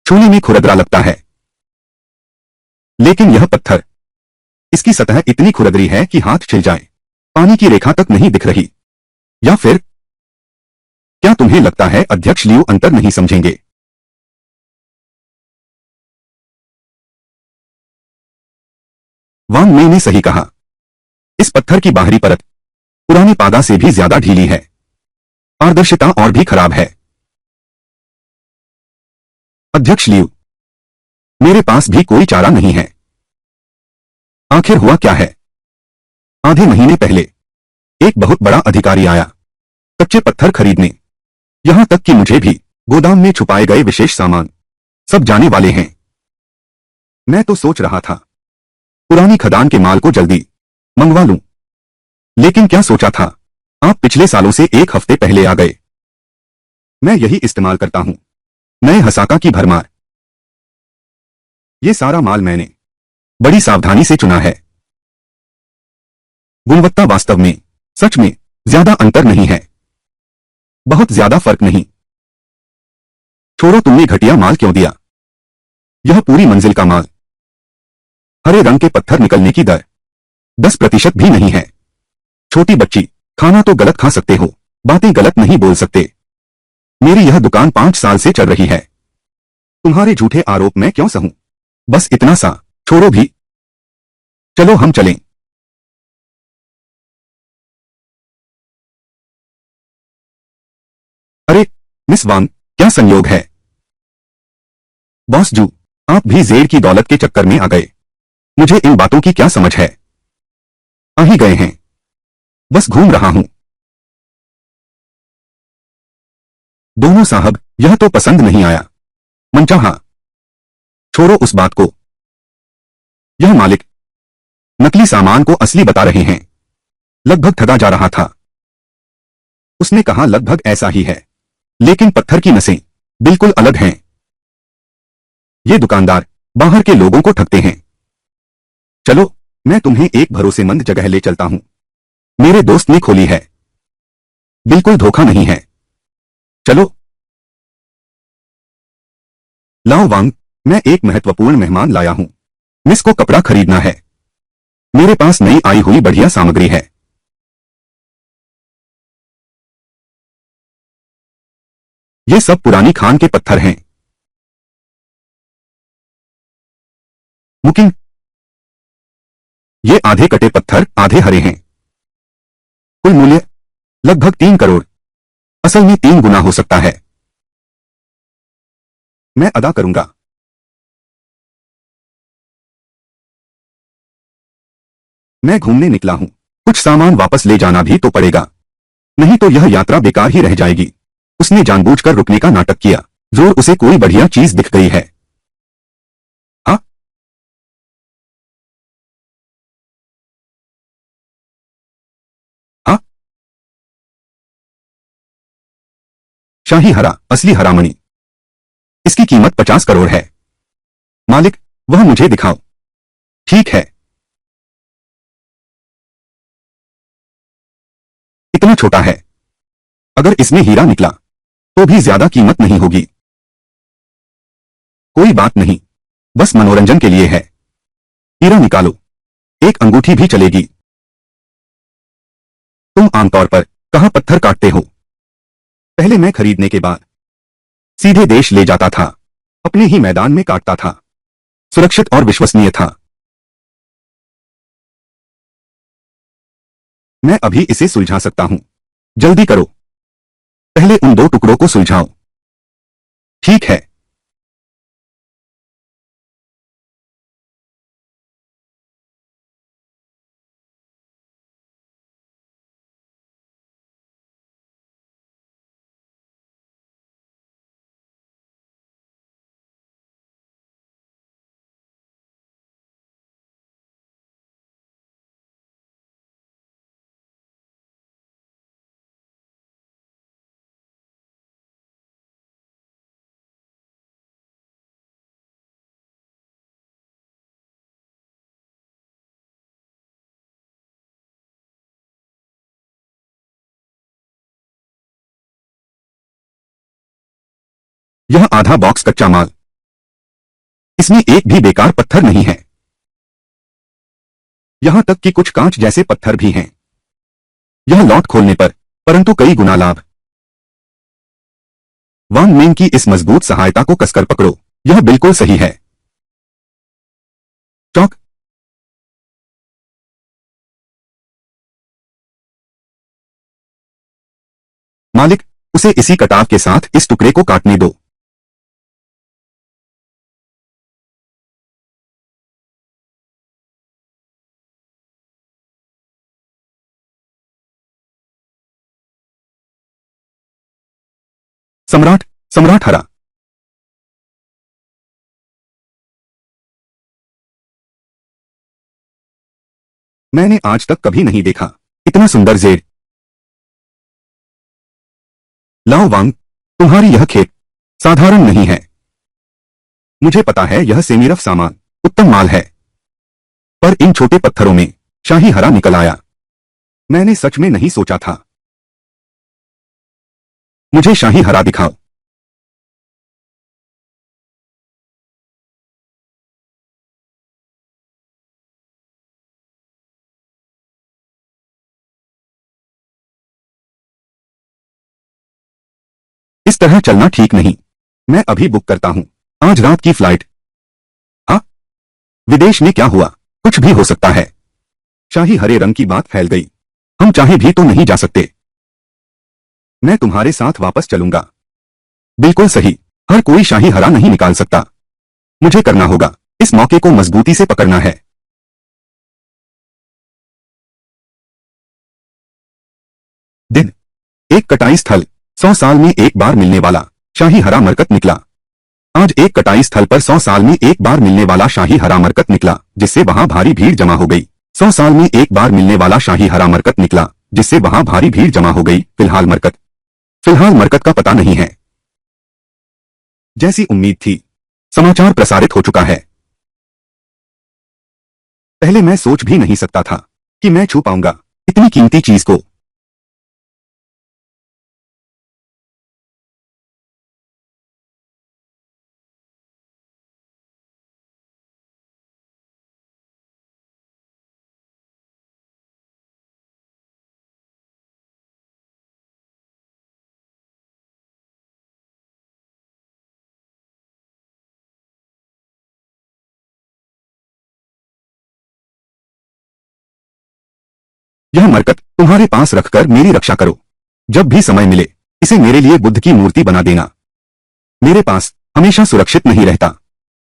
Speaker 1: छूने में खुरदरा लगता है। लेकिन यह पत्थर, इसकी सतह इतनी खुरदरी है कि हाथ छिल जाए, पानी की रेखा तक नहीं दिख रही। या फिर क्या तुम्हें लगता है अध्यक्ष लियू अंतर नहीं समझेंगे? वांग मे ने सही कहा। इस पत्थर की बाहरी परत पुराने पादा से भी ज्यादा ढीली है। पारदर्शिता और भी खराब है। अध्यक्ष लियू, मेरे पास भी कोई चारा नहीं है। आखिर हुआ क्या है? आधे महीने पहले एक बहुत बड़ा अधिकारी आया कच्चे पत्थर खरीदने। यहां तक कि मुझे भी गोदाम में छुपाए गए विशेष सामान सब जाने वाले हैं। मैं तो सोच रहा था पुरानी खदान के माल को जल्दी मंगवा लूं। लेकिन क्या सोचा था, आप पिछले सालों से एक हफ्ते पहले आ गए। मैं यही इस्तेमाल करता हूं, नए हसाका की भरमार। ये सारा माल मैंने बड़ी सावधानी से चुना है। गुणवत्ता वास्तव में, सच में ज्यादा अंतर नहीं है। बहुत ज्यादा फर्क नहीं। छोड़ो, तुमने घटिया माल क्यों दिया? यह पूरी मंजिल का माल। हरे रंग के पत्थर निकलने की दर 10% भी नहीं है। छोटी बच्ची, खाना तो गलत खा सकते हो, बातें गलत नहीं बोल सकते। मेरी यह दुकान 5 साल से चल रही है। तुम्हारे झूठे आरोप मैं क्यों सहूं? बस इतना सा, छोड़ो भी। चलो हम चलें। अरे मिस वांग, क्या संयोग है? बॉस जू, आप भी जेड की दौलत के चक्कर में आ गए। मुझे इन बातों की क्या समझ है। आ ही गए हैं, बस घूम रहा हूं। दोनों साहब, यह तो पसंद नहीं आया। मनचाहा। छोड़ो उस बात को। यह मालिक नकली सामान को असली बता रहे हैं। लगभग ठगा जा रहा था। उसने कहा लगभग ऐसा ही है। लेकिन पत्थर की नसें बिल्कुल अलग हैं। ये दुकानदार बाहर के लोगों को ठगते हैं। चलो, मैं तुम्हें एक भरोसेमंद जगह ले चलता हूं। मेरे दोस्त ने खोली है। बिल्कुल धोखा नहीं है। चलो। लाओ वांग, मैं एक महत्वपूर्ण मेहमान लाया हूं। मिस को कपड़ा खरीदना है। मेरे पास नई आई हुई बढ़िया सामग्री है। ये सब पुरानी खान के पत्थर हैं। मुकिंग। ये आधे कटे पत्थर आधे हरे हैं। कुल मूल्य लगभग 3 करोड़। असल में 3 गुना हो सकता है। मैं अदा करूंगा। मैं घूमने निकला हूं, कुछ सामान वापस ले जाना भी तो पड़ेगा। नहीं तो यह यात्रा बेकार ही रह जाएगी। उसने जानबूझकर रुकने का नाटक किया। जरूर उसे कोई बढ़िया चीज दिख गई है। हाँ। हाँ। शाही हरा, असली हरामणि। इसकी कीमत 50 करोड़ है। मालिक, वह मुझे दिखाओ। ठीक है। इतना छोटा है। अगर इसमें हीरा निकला तो भी ज्यादा कीमत नहीं होगी। कोई बात नहीं, बस मनोरंजन के लिए है। हीरा निकालो, एक अंगूठी भी चलेगी। तुम आमतौर पर कहाँ पत्थर काटते हो? पहले मैं खरीदने के बाद सीधे देश ले जाता था। अपने ही मैदान में काटता था। सुरक्षित और विश्वसनीय था। मैं अभी इसे सुलझा सकता हूं। जल्दी करो, पहले उन 2 टुकड़ों को सुलझाओ। ठीक है। यह आधा बॉक्स कच्चा माल। इसमें एक भी बेकार पत्थर नहीं है, यहां तक कि कुछ कांच जैसे पत्थर भी हैं। यह लॉट खोलने पर परंतु कई गुना लाभ। वांग मेंग की इस मजबूत सहायता को कसकर पकड़ो, यह बिल्कुल सही है। चौक। मालिक, उसे इसी कटाव के साथ इस टुकड़े को काटने दो। सम्राट, सम्राट हरा। मैंने आज तक कभी नहीं देखा इतना सुंदर जेड। लाओ वांग, तुम्हारी यह खेप साधारण नहीं है। मुझे पता है यह सेमीरफ सामान उत्तम माल है, पर इन छोटे पत्थरों में शाही हरा निकल आया। मैंने सच में नहीं सोचा था। मुझे शाही हरा दिखाओ। इस तरह चलना ठीक नहीं। मैं अभी बुक करता हूं आज रात की फ्लाइट। हाँ, विदेश में क्या हुआ? कुछ भी हो सकता है। शाही हरे रंग की बात फैल गई। हम चाहे भी तो नहीं जा सकते। मैं तुम्हारे साथ वापस चलूंगा। बिल्कुल सही। हर कोई शाही हरा नहीं निकाल सकता। मुझे करना होगा। इस मौके को मजबूती से पकड़ना है। दिन एक कटाई स्थल। 100 साल में एक बार मिलने वाला शाही हरा मरकत निकला। आज एक कटाई स्थल पर 100 साल में एक बार मिलने वाला शाही हरा मरकत निकला, जिससे वहां भारी भीड़ जमा हो गई। 100 साल में एक बार मिलने वाला शाही हरा मरकत निकला, जिससे वहां भारी भीड़ जमा हो गई। फिलहाल मरकत का पता नहीं है। जैसी उम्मीद थी, समाचार प्रसारित हो चुका है। पहले मैं सोच भी नहीं सकता था कि मैं छू पाऊंगा इतनी कीमती चीज को। यह मरकत तुम्हारे पास रखकर मेरी रक्षा करो। जब भी समय मिले इसे मेरे लिए बुद्ध की मूर्ति बना देना। मेरे पास हमेशा सुरक्षित नहीं रहता।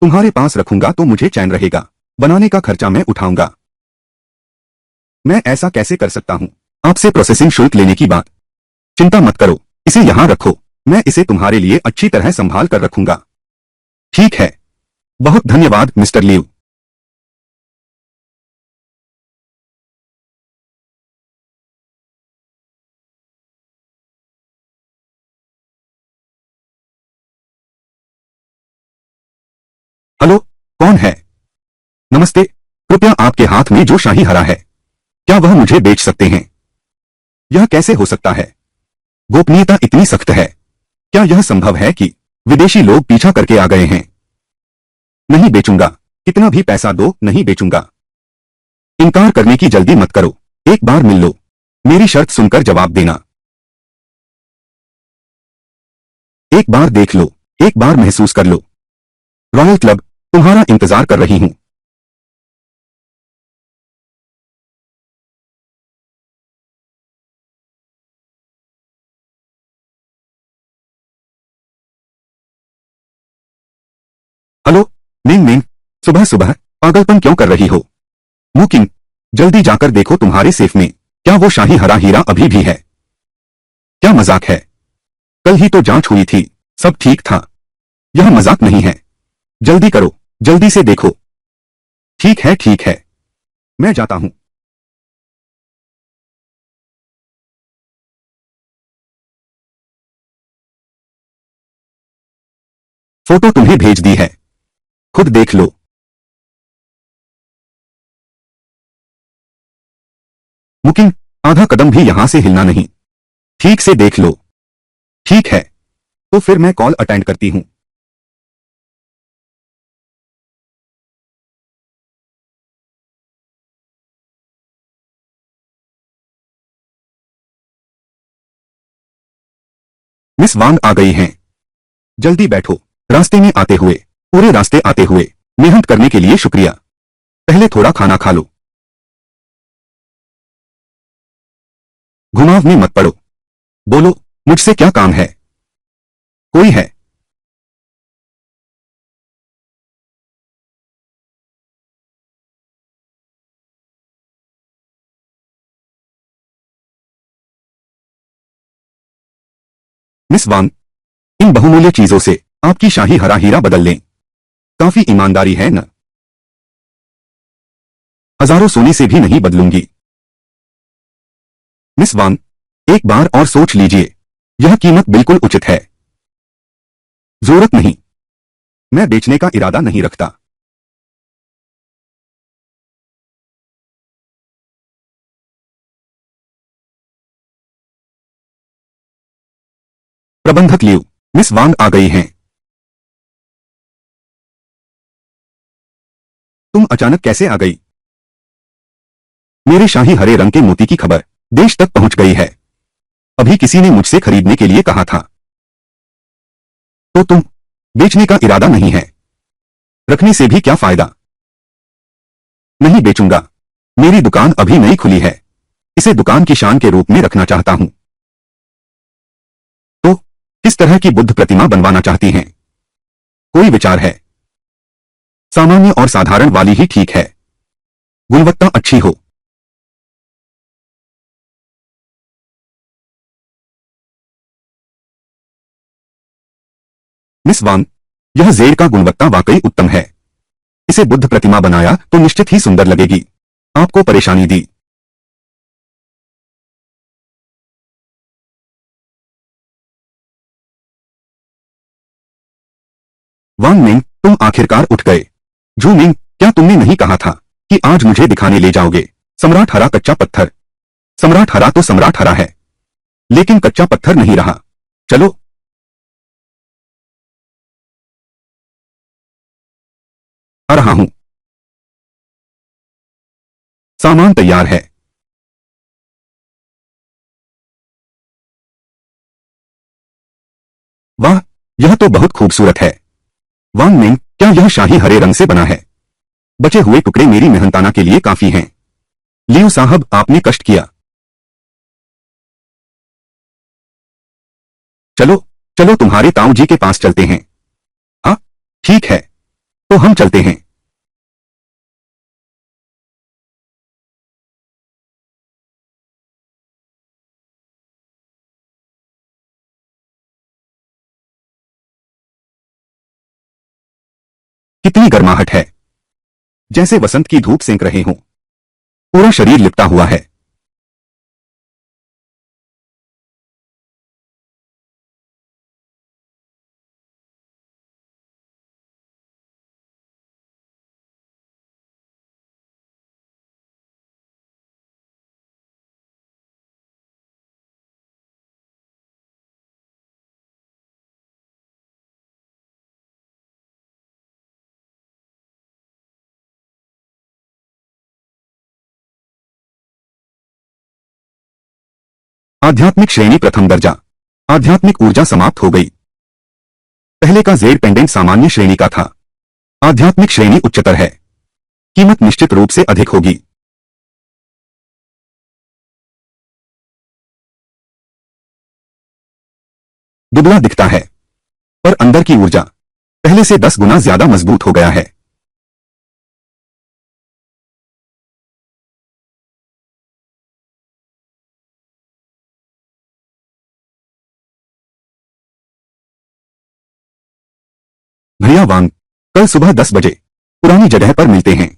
Speaker 1: तुम्हारे पास रखूंगा तो मुझे चैन रहेगा। बनाने का खर्चा मैं उठाऊंगा। मैं ऐसा कैसे कर सकता हूं? आपसे प्रोसेसिंग शुल्क लेने की बात। चिंता मत करो, इसे यहां रखो। मैं इसे तुम्हारे लिए अच्छी तरह संभाल कर रखूंगा। ठीक है। बहुत धन्यवाद मिस्टर लिव। हेलो, कौन है? नमस्ते। कृपया आपके हाथ में जो शाही हरा है, क्या वह मुझे बेच सकते हैं? यह कैसे हो सकता है? गोपनीयता इतनी सख्त है। क्या यह संभव है कि विदेशी लोग पीछा करके आ गए हैं? नहीं बेचूंगा। कितना भी पैसा दो, नहीं बेचूंगा। इनकार करने की जल्दी मत करो। एक बार मिल लो। मेरी शर्त सुनकर जवाब देना। एक बार देख लो, एक बार महसूस कर लो। रॉयल क्लब तुम्हारा इंतजार कर रही हूं। हेलो मिंग मिंग, सुबह सुबह पागलपन क्यों कर रही हो? मुकिंग, जल्दी जाकर देखो तुम्हारे सेफ में क्या वो शाही हरा हीरा अभी भी है। क्या मजाक है? कल ही तो जांच हुई थी, सब ठीक था। यह मजाक नहीं है। जल्दी करो, जल्दी से देखो। ठीक है ठीक है, मैं जाता हूं। फोटो तुम्हें भेज दी है, खुद देख लो। मुकिंग, आधा कदम भी यहां से हिलना नहीं। ठीक से देख लो। ठीक है, तो फिर मैं कॉल अटेंड करती हूं। मिस वांग आ गई हैं। जल्दी बैठो। रास्ते में आते हुए, पूरे रास्ते आते हुए मेहनत करने के लिए शुक्रिया। पहले थोड़ा खाना खा लो। घुमाव में मत पड़ो। बोलो, मुझसे क्या काम है? कोई है? मिस वांग, इन बहुमूल्य चीजों से आपकी शाही हरा हीरा बदल लें। काफी ईमानदारी है न? हजारों सोने से भी नहीं बदलूंगी। मिस वांग, एक बार और सोच लीजिए। यह कीमत बिल्कुल उचित है। जरूरत नहीं। मैं बेचने का इरादा नहीं रखता। प्रबंधक लियो, मिस वांग आ गई हैं। तुम अचानक कैसे आ गई? मेरे शाही हरे रंग के मोती की खबर देश तक पहुंच गई है। अभी किसी ने मुझसे खरीदने के लिए कहा था। तो तुम बेचने का इरादा नहीं है? रखने से भी क्या फायदा? नहीं बेचूंगा। मेरी दुकान अभी नई खुली है। इसे दुकान की शान के रूप में रखना चाहता हूं। तो किस तरह की बुद्ध प्रतिमा बनवाना चाहती हैं? कोई विचार है? सामान्य और साधारण वाली ही ठीक है। गुणवत्ता अच्छी हो। मिस वांग, यह जेड का गुणवत्ता वाकई उत्तम है। इसे बुद्ध प्रतिमा बनाया तो निश्चित ही सुंदर लगेगी। आपको परेशानी दी। वांग मिंग, तुम आखिरकार उठ गए। जू मिंग, क्या तुमने नहीं कहा था कि आज मुझे दिखाने ले जाओगे? सम्राट हरा कच्चा पत्थर। सम्राट हरा तो सम्राट हरा है, लेकिन कच्चा पत्थर नहीं रहा। चलो। आ रहा हूं। सामान तैयार है। वाह, यह तो बहुत खूबसूरत है। वांग मिंग, क्या यह शाही हरे रंग से बना है? बचे हुए टुकड़े मेरी मेहनताना के लिए काफी हैं। लियो साहब, आपने कष्ट किया। चलो, चलो तुम्हारे ताऊ जी के पास चलते हैं। हाँ, ठीक है। तो हम चलते हैं। कितनी गर्माहट है। जैसे वसंत की धूप सेंक रहे हों। पूरा शरीर लिपटा हुआ है। आध्यात्मिक श्रेणी प्रथम दर्जा। आध्यात्मिक ऊर्जा समाप्त हो गई। पहले का जेड पेंडेंट सामान्य श्रेणी का था। आध्यात्मिक श्रेणी उच्चतर है। कीमत निश्चित रूप से अधिक होगी। दुबला दिखता है, पर अंदर की ऊर्जा पहले से 10 गुना ज्यादा मजबूत हो गया है। भैया वांग, कल सुबह 10 बजे पुरानी जगह पर मिलते हैं।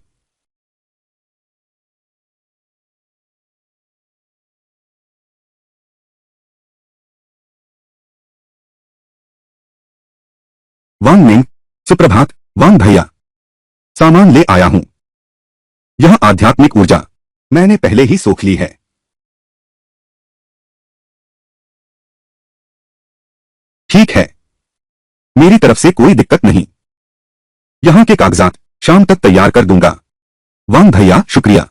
Speaker 1: वांग मिंग, सुप्रभात। वांग भैया, सामान ले आया हूं। यह आध्यात्मिक ऊर्जा मैंने पहले ही सोख ली है। ठीक है, मेरी तरफ से कोई दिक्कत नहीं। यहां के कागजात शाम तक तैयार कर दूंगा। वांग भैया, शुक्रिया।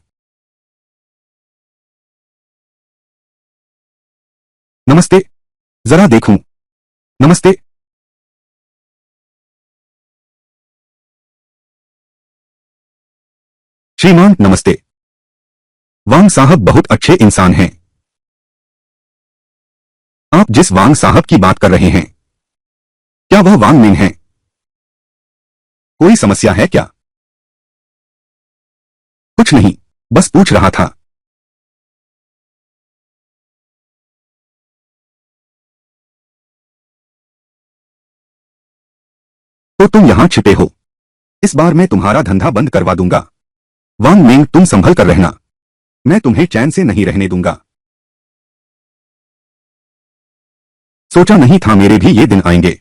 Speaker 1: नमस्ते। जरा देखूं। नमस्ते। श्रीमान नमस्ते। वांग साहब बहुत अच्छे इंसान हैं। आप जिस वांग साहब की बात कर रहे हैं, क्या वह वांग मिंग हैं? कोई समस्या है क्या? कुछ नहीं, बस पूछ रहा था। तो तुम यहां छिपे हो। इस बार मैं तुम्हारा धंधा बंद करवा दूंगा। वांग मिंग, तुम संभल कर रहना। मैं तुम्हें चैन से नहीं रहने दूंगा। सोचा नहीं था मेरे भी ये दिन आएंगे।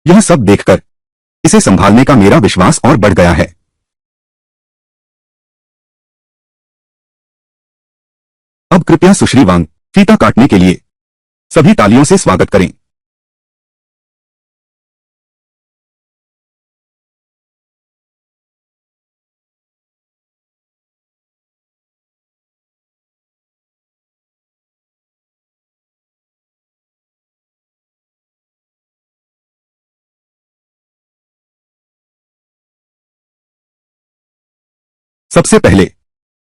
Speaker 1: यह सब देखकर इसे संभालने का मेरा विश्वास और बढ़ गया है। अब कृपया सुश्री वांग, फीता काटने के लिए सभी तालियों से स्वागत करें। सबसे पहले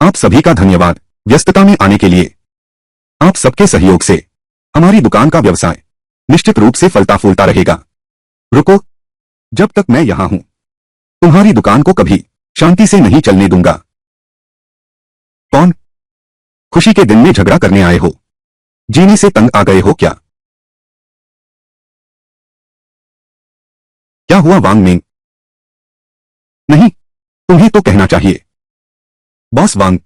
Speaker 1: आप सभी का धन्यवाद व्यस्तता में आने के लिए। आप सबके सहयोग से हमारी दुकान का व्यवसाय निश्चित रूप से फलता फूलता रहेगा। रुको, जब तक मैं यहां हूं, तुम्हारी दुकान को कभी शांति से नहीं चलने दूंगा। कौन? खुशी के दिन में झगड़ा करने आए हो? जीने से तंग आ गए हो क्या? क्या हुआ वांग मिंग? नहीं, तुम्हें तो कहना चाहिए। बॉस वांग,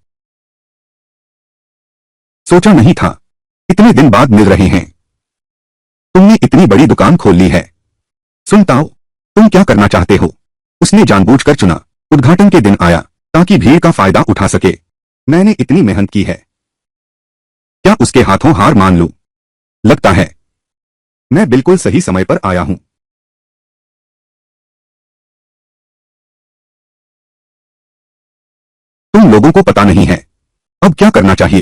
Speaker 1: सोचा नहीं था इतने दिन बाद मिल रहे हैं। तुमने इतनी बड़ी दुकान खोल ली है। सुनताओ, तुम क्या करना चाहते हो? उसने जानबूझकर चुना। उद्घाटन के दिन आया ताकि भीड़ का फायदा उठा सके। मैंने इतनी मेहनत की है, क्या उसके हाथों हार मान लूं? लगता है मैं बिल्कुल सही समय पर आया हूं। तुम लोगों को पता नहीं है अब क्या करना चाहिए।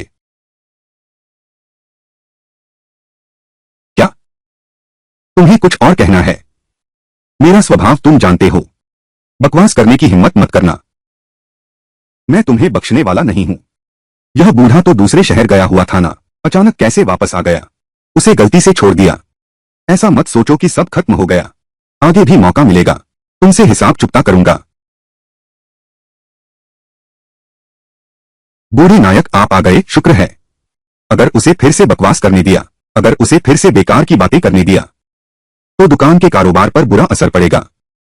Speaker 1: क्या तुम्हें कुछ और कहना है? मेरा स्वभाव तुम जानते हो। बकवास करने की हिम्मत मत करना। मैं तुम्हें बख्शने वाला नहीं हूं। यह बूढ़ा तो दूसरे शहर गया हुआ था ना, अचानक कैसे वापस आ गया? उसे गलती से छोड़ दिया। ऐसा मत सोचो कि सब खत्म हो गया। आगे भी मौका मिलेगा, तुमसे हिसाब चुकता करूंगा। बूढ़े नायक आप आ गए, शुक्र है। अगर उसे फिर से बकवास करने दिया, अगर उसे फिर से बेकार की बातें करने दिया, तो दुकान के कारोबार पर बुरा असर पड़ेगा।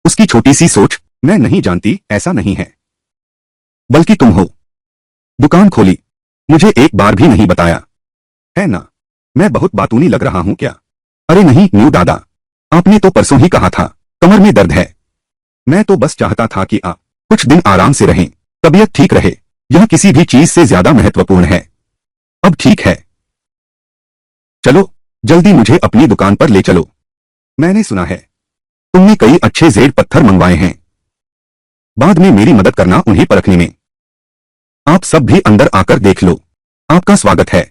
Speaker 1: उसकी छोटी सी सोच, मैं नहीं जानती ऐसा नहीं है, बल्कि तुम हो। दुकान खोली, मुझे एक बार भी नहीं बताया, है ना? मैं बहुत बातूनी लग रहा हूं क्या? अरे नहीं न्यू दादा, आपने तो परसों ही कहा था कमर में दर्द है। मैं तो बस चाहता था कि आप कुछ दिन आराम से रहें, तबीयत ठीक रहे। यह किसी भी चीज से ज्यादा महत्वपूर्ण है। अब ठीक है, चलो जल्दी मुझे अपनी दुकान पर ले चलो। मैंने सुना है तुमने कई अच्छे जेड पत्थर मंगवाए हैं। बाद में मेरी मदद करना उन्हें परखने में। आप सब भी अंदर आकर देख लो, आपका स्वागत है।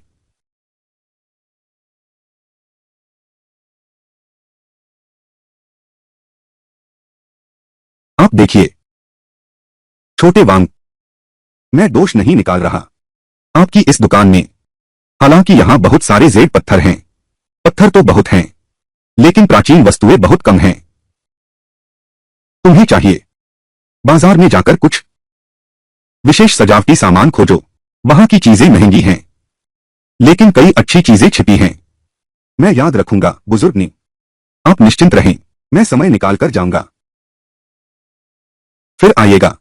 Speaker 1: आप देखिए छोटे वांग, मैं दोष नहीं निकाल रहा आपकी इस दुकान में। हालांकि यहां बहुत सारे जेड पत्थर हैं, पत्थर तो बहुत हैं, लेकिन प्राचीन वस्तुएं बहुत कम हैं। तुम्हें चाहिए बाजार में जाकर कुछ विशेष सजावटी सामान खोजो। वहां की चीजें महंगी हैं, लेकिन कई अच्छी चीजें छिपी हैं। मैं याद रखूंगा बुजुर्ग ने। आप निश्चिंत रहें, मैं समय निकाल कर जाऊंगा। फिर आइएगा।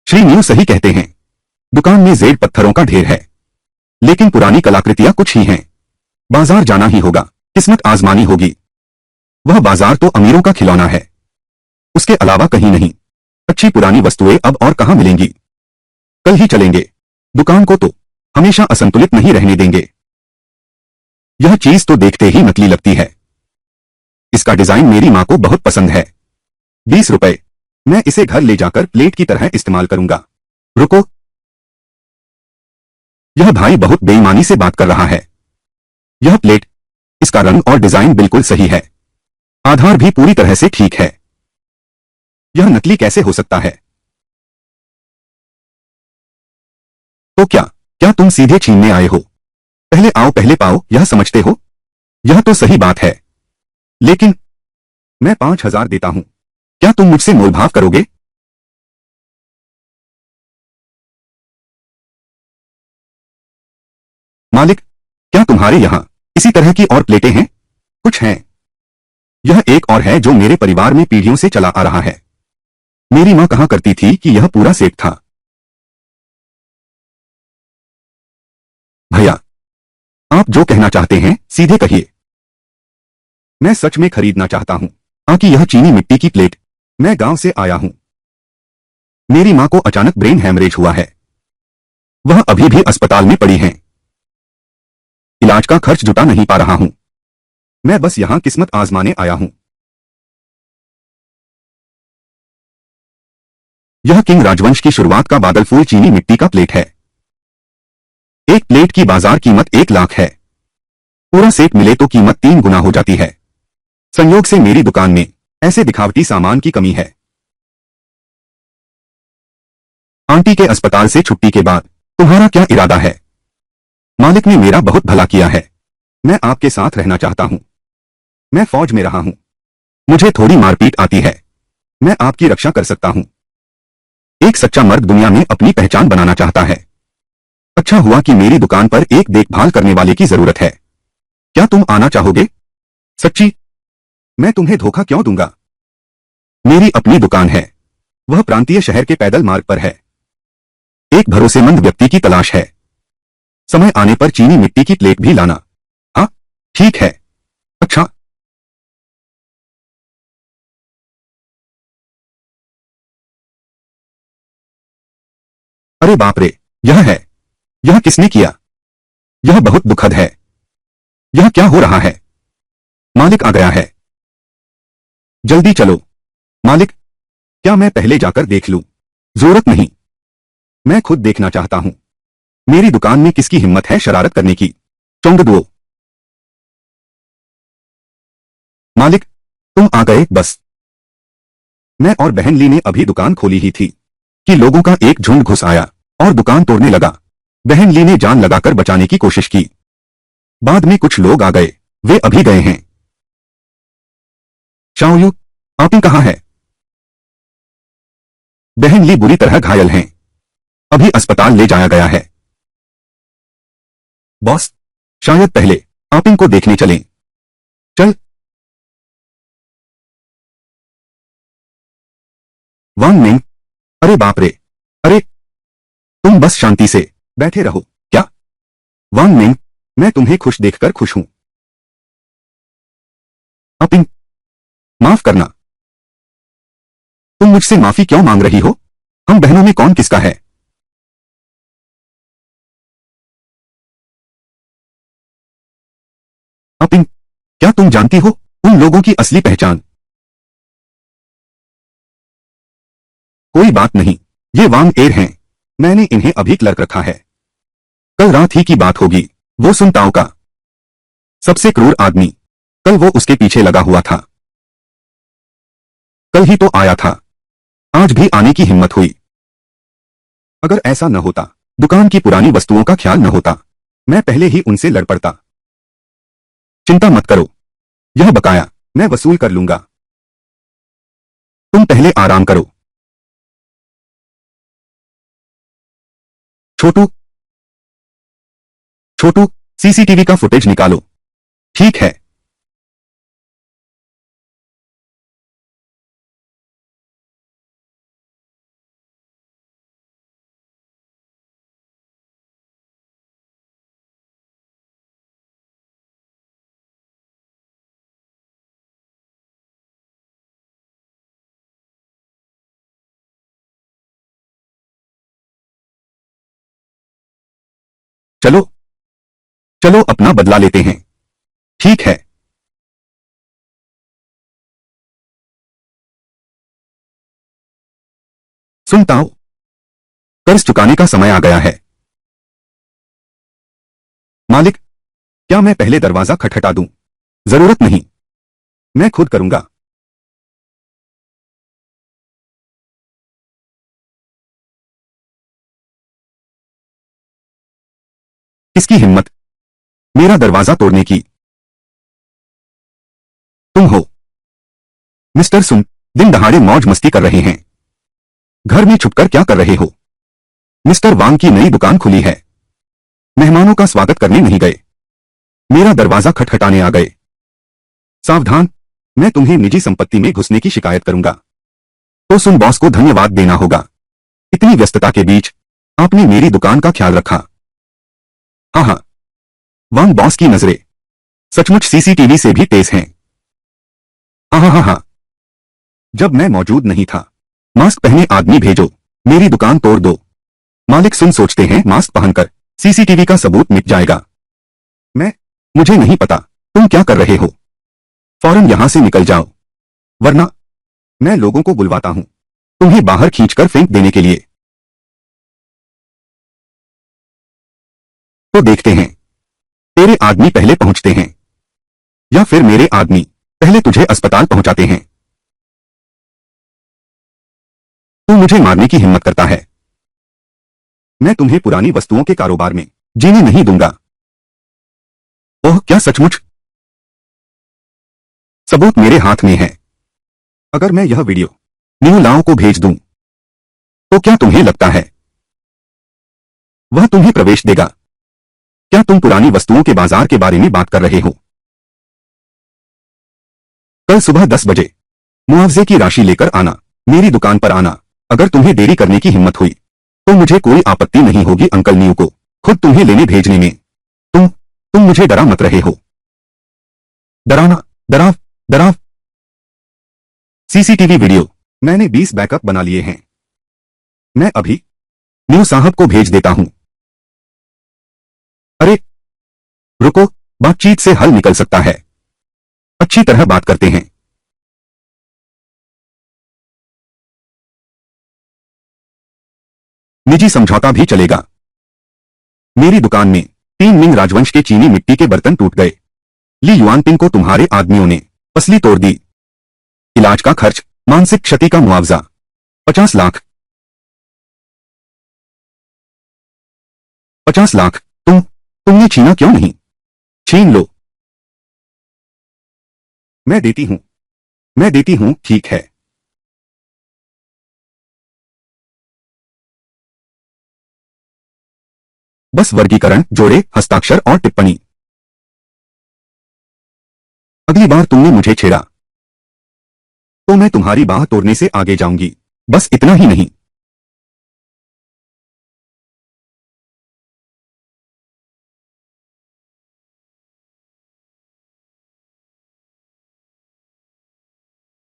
Speaker 1: श्री न्यू सही कहते हैं, दुकान में जेड पत्थरों का ढेर है, लेकिन पुरानी कलाकृतियां कुछ ही हैं। बाजार जाना ही होगा, किस्मत आजमानी होगी। वह बाजार तो अमीरों का खिलौना है, उसके अलावा कहीं नहीं। अच्छी पुरानी वस्तुएं अब और कहां मिलेंगी? कल ही चलेंगे। दुकान को तो हमेशा असंतुलित नहीं रहने देंगे। यह चीज तो देखते ही नकली लगती है। इसका डिजाइन मेरी मां को बहुत पसंद है। 20 रुपए। मैं इसे घर ले जाकर प्लेट की तरह इस्तेमाल करूंगा। रुको, यह भाई बहुत बेईमानी से बात कर रहा है। यह प्लेट, इसका रंग और डिजाइन बिल्कुल सही है। आधार भी पूरी तरह से ठीक है। यह नकली कैसे हो सकता है? तो क्या क्या तुम सीधे छीनने आए हो? पहले आओ पहले पाओ, यह समझते हो? यह तो सही बात है, लेकिन मैं 5,000 देता हूं। क्या तुम मुझसे मोलभाव करोगे? मालिक, क्या तुम्हारे यहां इसी तरह की और प्लेटें हैं? कुछ हैं। यह एक और है जो मेरे परिवार में पीढ़ियों से चला आ रहा है। मेरी मां कहा करती थी कि यह पूरा सेट था। भैया, आप जो कहना चाहते हैं सीधे कहिए। मैं सच में खरीदना चाहता हूं। आकि यह चीनी मिट्टी की प्लेट। मैं गांव से आया हूं। मेरी मां को अचानक ब्रेन हैमरेज हुआ है। वह अभी भी अस्पताल में पड़ी हैं। इलाज का खर्च जुटा नहीं पा रहा हूं। मैं बस यहां किस्मत आजमाने आया हूं। यह किंग राजवंश की शुरुआत का बादलफूल चीनी मिट्टी का प्लेट है। एक प्लेट की बाजार कीमत 1 लाख है। पूरा सेट मिले तो कीमत 3 गुना हो जाती है। संयोग से मेरी दुकान में ऐसे दिखावटी सामान की कमी है। आंटी के अस्पताल से छुट्टी के बाद तुम्हारा क्या इरादा है? मालिक ने मेरा बहुत भला किया है। मैं आपके साथ रहना चाहता हूं। मैं फौज में रहा हूं। मुझे थोड़ी मारपीट आती है। मैं आपकी रक्षा कर सकता हूं। एक सच्चा मर्द दुनिया में अपनी पहचान बनाना चाहता है। अच्छा हुआ कि मेरी दुकान पर एक देखभाल करने वाले की जरूरत है। क्या तुम आना चाहोगे? सच्ची? मैं तुम्हें धोखा क्यों दूंगा? मेरी अपनी दुकान है। वह प्रांतीय शहर के पैदल मार्ग पर है। एक भरोसेमंद व्यक्ति की तलाश है। समय आने पर चीनी मिट्टी की प्लेट भी लाना। हाँ, ठीक है। अच्छा। अरे बाप रे, यह है। यह किसने किया? यह बहुत दुखद है। यह क्या हो रहा है? मालिक आ गया है। जल्दी चलो। मालिक, क्या मैं पहले जाकर देख लूं? जरूरत नहीं। मैं खुद देखना चाहता हूं। मेरी दुकान में किसकी हिम्मत है शरारत करने की? चोंग दो। मालिक, तुम आ गए बस। मैं और बहन ली ने अभी दुकान खोली ही थी कि लोगों का एक झुंड घुस आया और दुकान तोड़ने लगा। बहन ली ने जान लगाकर बचाने की कोशिश की। बाद में कुछ लोग आ गए। वे अभी गए हैं। शाओयू, आपी कहाँ है? बहन ली बुरी तरह घायल हैं। अभी अस्पताल ले जाया गया है। बॉस, शायद पहले आपिंग को देखने चलें। चल। वांग मिंग, अरे बाप रे। अरे, तुम बस शांति से बैठे रहो। क्या? वांग मिंग, मैं तुम्हें खुश देखकर खुश हूं। आपिंग, माफ करना। तुम मुझसे माफी क्यों मांग रही हो? हम बहनों में कौन किसका है? आपिंग, क्या तुम जानती हो उन लोगों की असली पहचान? कोई बात नहीं। ये वांग एर हैं। मैंने इन्हें अभी क्लर्क रखा है। कल रात ही की बात होगी। वो सुन ताओ का सबसे क्रूर आदमी। कल वो उसके पीछे लगा हुआ था। कल ही तो आया था। आज भी आने की हिम्मत हुई। अगर ऐसा न होता, दुकान की पुरानी वस्तुओं का ख्याल न होता, मैं पहले ही उनसे लड़ पड़ता। चिंता मत करो। यह बकाया मैं वसूल कर लूंगा। तुम पहले आराम करो। छोटू, छोटू, सीसीटीवी का फुटेज निकालो। ठीक है। चलो, चलो अपना बदला लेते हैं। ठीक है। सुनताओ, कर्ज चुकाने का समय आ गया है। मालिक, क्या मैं पहले दरवाजा खटखटा दूं? जरूरत नहीं, मैं खुद करूंगा। किसकी हिम्मत मेरा दरवाजा तोड़ने की? तुम हो मिस्टर सुन। दिन दहाड़े मौज मस्ती कर रहे हैं। घर में छुपकर क्या कर रहे हो? मिस्टर वांग की नई दुकान खुली है। मेहमानों का स्वागत करने नहीं गए, मेरा दरवाजा खटखटाने आ गए। सावधान, मैं तुम्हें निजी संपत्ति में घुसने की शिकायत करूंगा। तो सुन, बॉस को धन्यवाद देना होगा। इतनी व्यस्तता के बीच आपने मेरी दुकान का ख्याल रखा। हाँ हाँ, वांग बॉस की नजरें सचमुच सीसीटीवी से भी तेज हैं। हाँ हाँ हाँ हाँ, जब मैं मौजूद नहीं था, मास्क पहने आदमी भेजो, मेरी दुकान तोड़ दो। मालिक सुन सोचते हैं मास्क पहनकर सीसीटीवी का सबूत मिट जाएगा। मुझे नहीं पता तुम क्या कर रहे हो। फौरन यहां से निकल जाओ, वरना मैं लोगों को बुलवाता हूं तुम्हें बाहर खींचकर फेंक देने के लिए। तो देखते हैं, तेरे आदमी पहले पहुंचते हैं या फिर मेरे आदमी पहले तुझे अस्पताल पहुंचाते हैं। तू मुझे मारने की हिम्मत करता है? मैं तुम्हें पुरानी वस्तुओं के कारोबार में जीने नहीं दूंगा। ओह, क्या सचमुच? सबूत मेरे हाथ में है। अगर मैं यह वीडियो न्यू लाओ को भेज दूं, तो क्या तुम्हें लगता है वह तुम्हें प्रवेश देगा? क्या तुम पुरानी वस्तुओं के बाजार के बारे में बात कर रहे हो? कल सुबह 10 बजे मुआवजे की राशि लेकर आना, मेरी दुकान पर आना। अगर तुम्हें देरी करने की हिम्मत हुई तो मुझे कोई आपत्ति नहीं होगी अंकल न्यू को खुद तुम्हें लेने भेजने में। तुम मुझे डरा मत रहे हो? डराना? डराव? डराव? सीसीटीवी वीडियो मैंने 20 बैकअप बना लिए हैं। मैं अभी न्यू साहब को भेज देता हूं। अरे रुको, बातचीत से हल निकल सकता है। अच्छी तरह बात करते हैं। निजी समझौता भी चलेगा। मेरी दुकान में 3 मिंग राजवंश के चीनी मिट्टी के बर्तन टूट गए। ली युआनपिंग को तुम्हारे आदमियों ने पसली तोड़ दी। इलाज का खर्च, मानसिक क्षति का मुआवजा 50 लाख। 50 लाख? तुमने छीना क्यों नहीं? छीन लो। मैं देती हूं, मैं देती हूं, ठीक है। बस वर्गीकरण, जोड़े, हस्ताक्षर और टिप्पणी। अगली बार तुमने मुझे छेड़ा तो मैं तुम्हारी बाह तोड़ने से आगे जाऊंगी। बस इतना ही नहीं,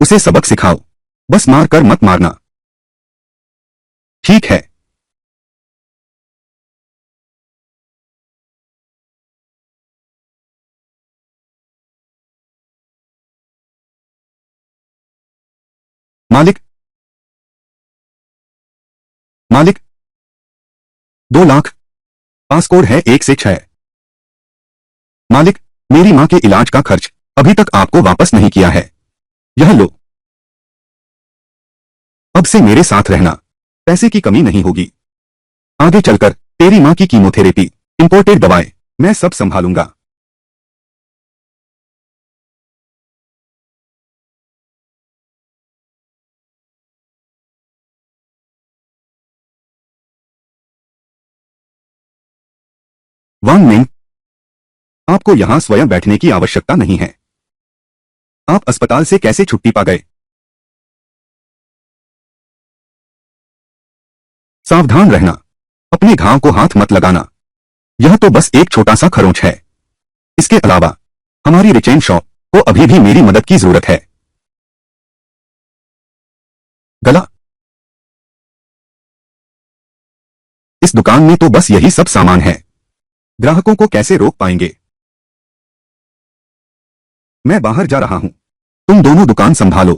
Speaker 1: उसे सबक सिखाओ। बस मार कर मत मारना, ठीक है? मालिक, मालिक, 2 लाख। पासकोड है 1 से 6। मालिक, मेरी मां के इलाज का खर्च अभी तक आपको वापस नहीं किया है। यह लो। अब से मेरे साथ रहना, पैसे की कमी नहीं होगी। आगे चलकर तेरी मां की कीमोथेरेपी, इंपोर्टेड दवाएं मैं सब संभालूंगा। वांग मिंग, आपको यहां स्वयं बैठने की आवश्यकता नहीं है। आप अस्पताल से कैसे छुट्टी पा गए? सावधान रहना, अपने घाव को हाथ मत लगाना। यह तो बस एक छोटा सा खरोंच है। इसके अलावा हमारी रिचेन शॉप को अभी भी मेरी मदद की जरूरत है। गला? इस दुकान में तो बस यही सब सामान है, ग्राहकों को कैसे रोक पाएंगे? मैं बाहर जा रहा हूं, तुम दोनों दुकान संभालो।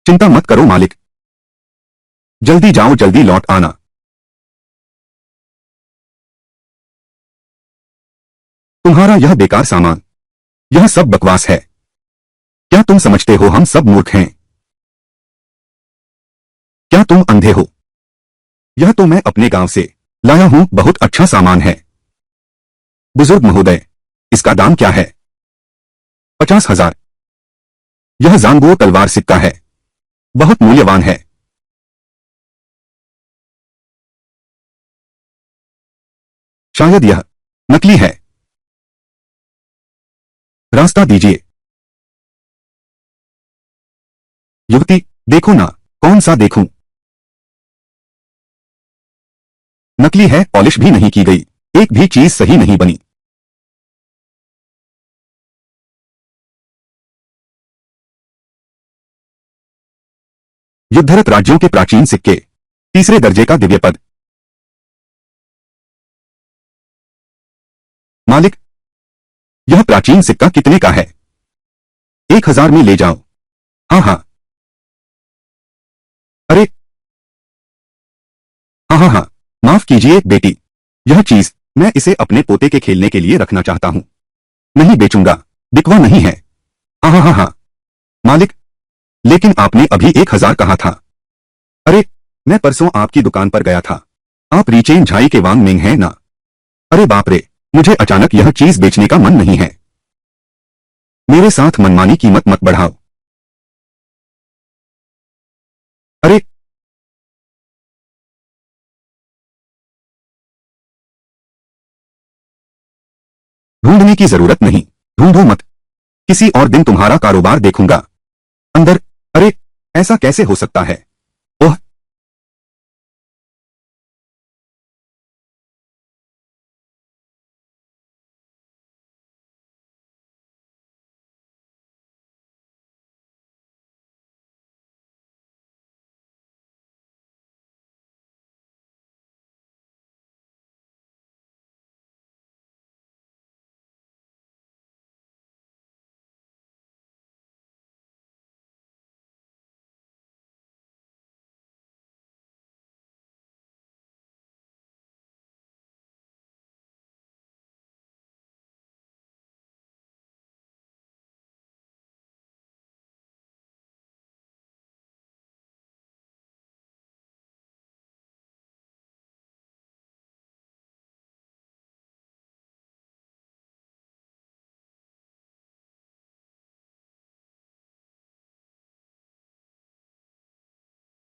Speaker 1: चिंता मत करो मालिक, जल्दी जाओ, जल्दी लौट आना। तुम्हारा यह बेकार सामान, यह सब बकवास है। क्या तुम समझते हो हम सब मूर्ख हैं? क्या तुम अंधे हो? यह तो मैं अपने गांव से लाया हूं, बहुत अच्छा सामान है। बुजुर्ग महोदय, इसका दाम क्या है? 50,000। यह जांगुओ तलवार सिक्का है, बहुत मूल्यवान है। शायद यह नकली है। रास्ता दीजिए। युवती, देखो ना, कौन सा देखूं? नकली है, पॉलिश भी नहीं की गई, एक भी चीज सही नहीं बनी। युद्धरत राज्यों के प्राचीन सिक्के, तीसरे दर्जे का दिव्य पद। मालिक, यह प्राचीन सिक्का कितने का है? 1,000 में ले जाओ। हाँ हाँ। अरे, हाँ हाँ हाँ, माफ कीजिए बेटी, यह चीज मैं इसे अपने पोते के खेलने के लिए रखना चाहता हूँ, नहीं बेचूंगा, बिकवा नहीं है। हाँ हाँ हाँ हाँ। मालिक, लेकिन आपने अभी 1,000 कहा था। अरे, मैं परसों आपकी दुकान पर गया था। आप रीचेन झाई के वांग मिंग हैं ना? अरे बाप रे, मुझे अचानक यह चीज बेचने का मन नहीं है। मेरे साथ मनमानी कीमत मत बढ़ाओ। अरे, ढूंढने की जरूरत नहीं, ढूंढो मत, किसी और दिन तुम्हारा कारोबार देखूंगा। अंदर। अरे, ऐसा कैसे हो सकता है? ओह,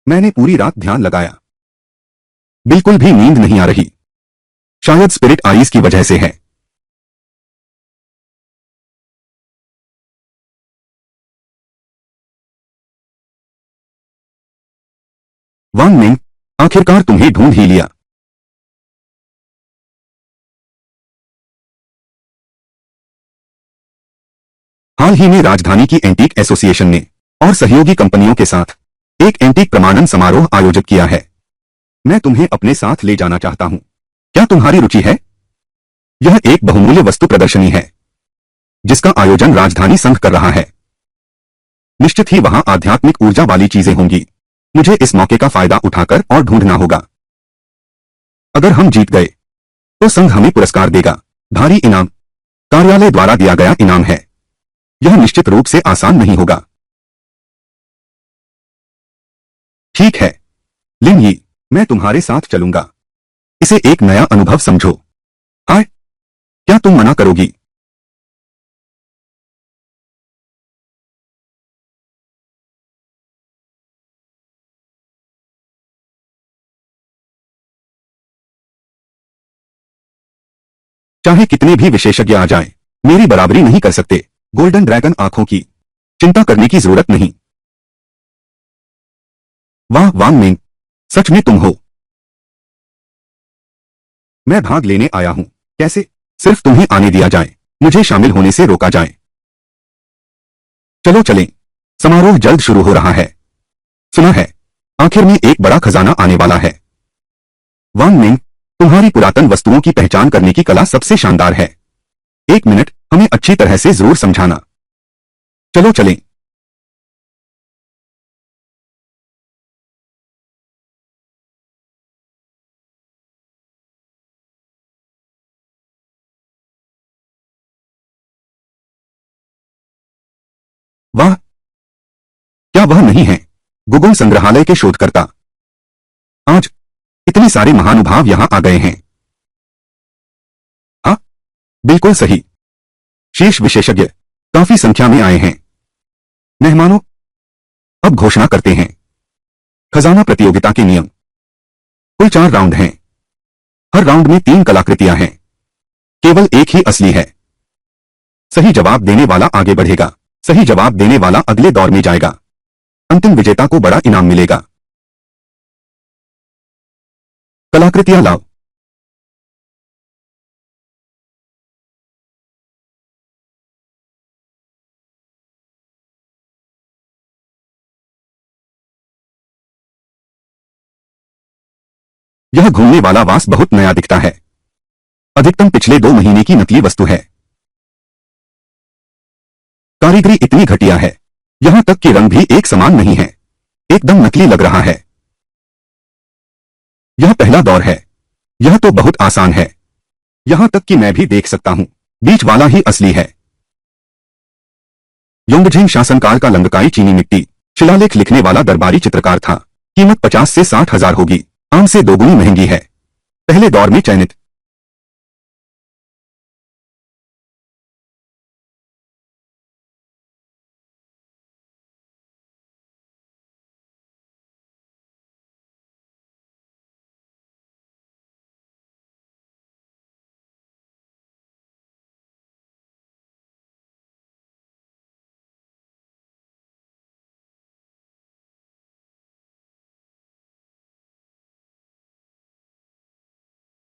Speaker 1: मैंने पूरी रात ध्यान लगाया, बिल्कुल भी नींद नहीं आ रही। शायद स्पिरिट आईज की वजह से है। वांग मिंग, आखिरकार तुम्हें ढूंढ ही लिया। हाल ही में राजधानी की एंटीक एसोसिएशन ने और सहयोगी कंपनियों के साथ एक एंटीक प्रमाणन समारोह आयोजित किया है। मैं तुम्हें अपने साथ ले जाना चाहता हूं। क्या तुम्हारी रुचि है? यह एक बहुमूल्य वस्तु प्रदर्शनी है, जिसका आयोजन राजधानी संघ कर रहा है। निश्चित ही वहां आध्यात्मिक ऊर्जा वाली चीजें होंगी। मुझे इस मौके का फायदा उठाकर और ढूंढना होगा। अगर हम जीत गए तो संघ हमें पुरस्कार देगा, भारी इनाम, कार्यालय द्वारा दिया गया इनाम है। यह निश्चित रूप से आसान नहीं होगा। ठीक है लिन यी, मैं तुम्हारे साथ चलूंगा। इसे एक नया अनुभव समझो। हाय, क्या तुम मना करोगी? चाहे कितने भी विशेषज्ञ आ जाएं, मेरी बराबरी नहीं कर सकते। गोल्डन ड्रैगन आंखों की चिंता करने की जरूरत नहीं। वाह वांग मिंग, सच में तुम हो। मैं भाग लेने आया हूं। कैसे? सिर्फ तुम्हें आने दिया जाए, मुझे शामिल होने से रोका जाए। चलो चलें, समारोह जल्द शुरू हो रहा है। सुना है, आखिर में एक बड़ा खजाना आने वाला है। वांग मिंग, तुम्हारी पुरातन वस्तुओं की पहचान करने की कला सबसे शानदार है। एक मिनट, हमें अच्छी तरह से जरूर समझाना। चलो चलें। वाह, क्या वह नहीं है गुगुल संग्रहालय के शोधकर्ता? आज इतने सारे महानुभाव यहां आ गए हैं। हाँ, बिल्कुल सही। शीर्ष विशेषज्ञ काफी संख्या में आए हैं। मेहमानों, अब घोषणा करते हैं खजाना प्रतियोगिता के नियम। कुल 4 राउंड हैं। हर राउंड में 3 कलाकृतियां हैं। केवल एक ही असली है। सही जवाब देने वाला आगे बढ़ेगा। सही जवाब देने वाला अगले दौर में जाएगा। अंतिम विजेता को बड़ा इनाम मिलेगा। कलाकृतियां लाओ। यह घूमने वाला वास बहुत नया दिखता है। अधिकतम पिछले 2 महीने की नकली वस्तु है। कारीगरी इतनी घटिया है, यहां तक कि रंग भी एक समान नहीं है। एकदम नकली लग रहा है। यह पहला दौर है। यह तो बहुत आसान है। यहां तक कि मैं भी देख सकता हूं। बीच वाला ही असली है। योंगझेंग शासनकाल का लंगकाई चीनी मिट्टी शिलालेख लिखने वाला दरबारी चित्रकार था। कीमत 50 से 60 हजार होगी। आम से 2 गुनी महंगी है। पहले दौर में चयनित।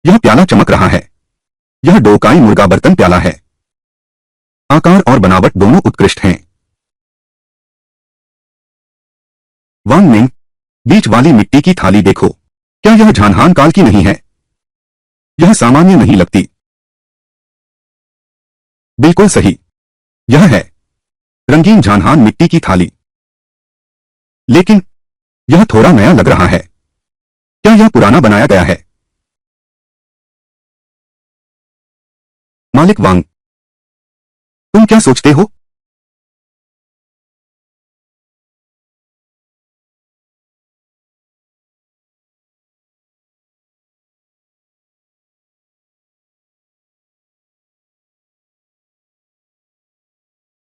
Speaker 1: यह प्याला चमक रहा है। यह डोकाई मुर्गा बर्तन प्याला है। आकार और बनावट दोनों उत्कृष्ट हैं। वांग मिंग, बीच वाली मिट्टी की थाली देखो। क्या यह झानहान काल की नहीं है? यह सामान्य नहीं लगती। बिल्कुल सही। यह है रंगीन झानहान मिट्टी की थाली। लेकिन यह थोड़ा नया लग रहा है। क्या यह पुराना बनाया गया है? मालिक वांग, तुम क्या सोचते हो?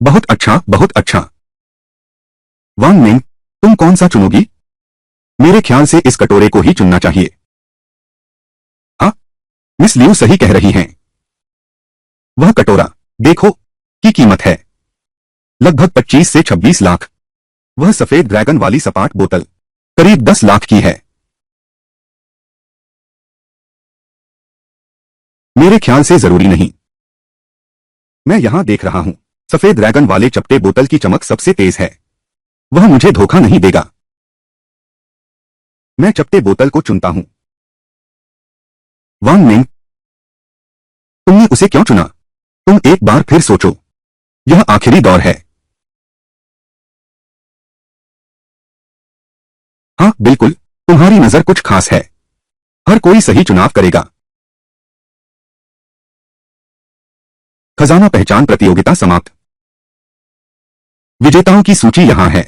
Speaker 1: बहुत अच्छा, बहुत अच्छा। वांग मिंग, तुम कौन सा चुनोगी? मेरे ख्याल से इस कटोरे को ही चुनना चाहिए। हाँ, मिस लियू सही कह रही हैं। वह कटोरा देखो की कीमत है लगभग 25 से 26 लाख। वह सफेद ड्रैगन वाली सपाट बोतल करीब 10 लाख की है। मेरे ख्याल से जरूरी नहीं। मैं यहां देख रहा हूं। सफेद ड्रैगन वाले चपटे बोतल की चमक सबसे तेज है। वह मुझे धोखा नहीं देगा। मैं चपटे बोतल को चुनता हूं। वांग मिंग, तुमने उसे क्यों चुना? तुम एक बार फिर सोचो। यह आखिरी दौर है। हाँ, बिल्कुल, तुम्हारी नजर कुछ खास है। हर कोई सही चुनाव करेगा। खजाना पहचान प्रतियोगिता समाप्त। विजेताओं की सूची यहां है।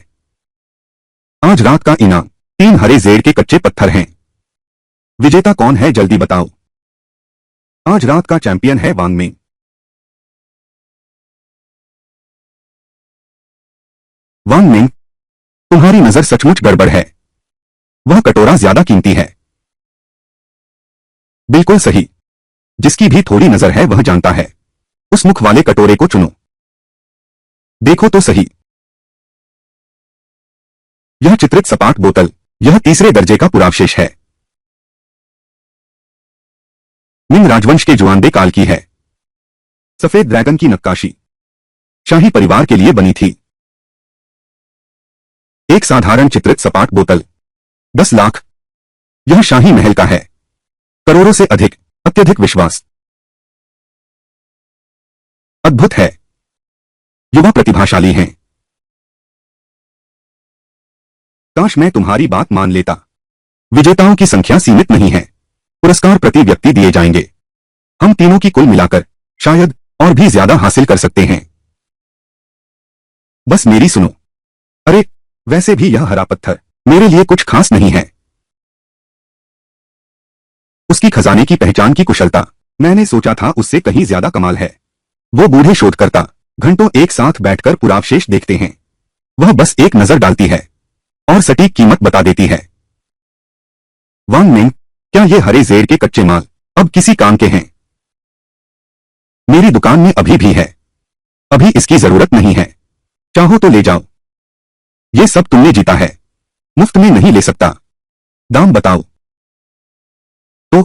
Speaker 1: आज रात का इनाम 3 हरे जेड के कच्चे पत्थर हैं। विजेता कौन है जल्दी बताओ। आज रात का चैंपियन है वांग मिंग। वांग मिंग, तुम्हारी नजर सचमुच गड़बड़ है। वह कटोरा ज्यादा कीमती है। बिल्कुल सही। जिसकी भी थोड़ी नजर है वह जानता है। उस मुख वाले कटोरे को चुनो। देखो तो सही। यह चित्रित सपाट बोतल, यह तीसरे दर्जे का पुरावशेष है। मिंग राजवंश के जुआनदे काल की है। सफेद ड्रैगन की नक्काशी शाही परिवार के लिए बनी थी। एक साधारण चित्रित सपाट बोतल 10 लाख। यह शाही महल का है। करोड़ों से अधिक, अत्यधिक विश्वास। अद्भुत है। युवा प्रतिभाशाली हैं। काश मैं तुम्हारी बात मान लेता। विजेताओं की संख्या सीमित नहीं है। पुरस्कार प्रति व्यक्ति दिए जाएंगे। हम तीनों की कुल मिलाकर शायद और भी ज्यादा हासिल कर सकते हैं। बस मेरी सुनो। अरे, वैसे भी यह हरा पत्थर मेरे लिए कुछ खास नहीं है। उसकी खजाने की पहचान की कुशलता, मैंने सोचा था उससे कहीं ज्यादा कमाल है। वो बूढ़े शोधकर्ता घंटों एक साथ बैठकर पुरावशेष देखते हैं। वह बस एक नजर डालती है और सटीक कीमत बता देती है। वांग मिंग, क्या ये हरे जेड के कच्चे माल अब किसी काम के हैं? मेरी दुकान में अभी भी है। अभी इसकी जरूरत नहीं है। चाहो तो ले जाओ। ये सब तुमने जीता है, मुफ्त में नहीं ले सकता। दाम बताओ। तो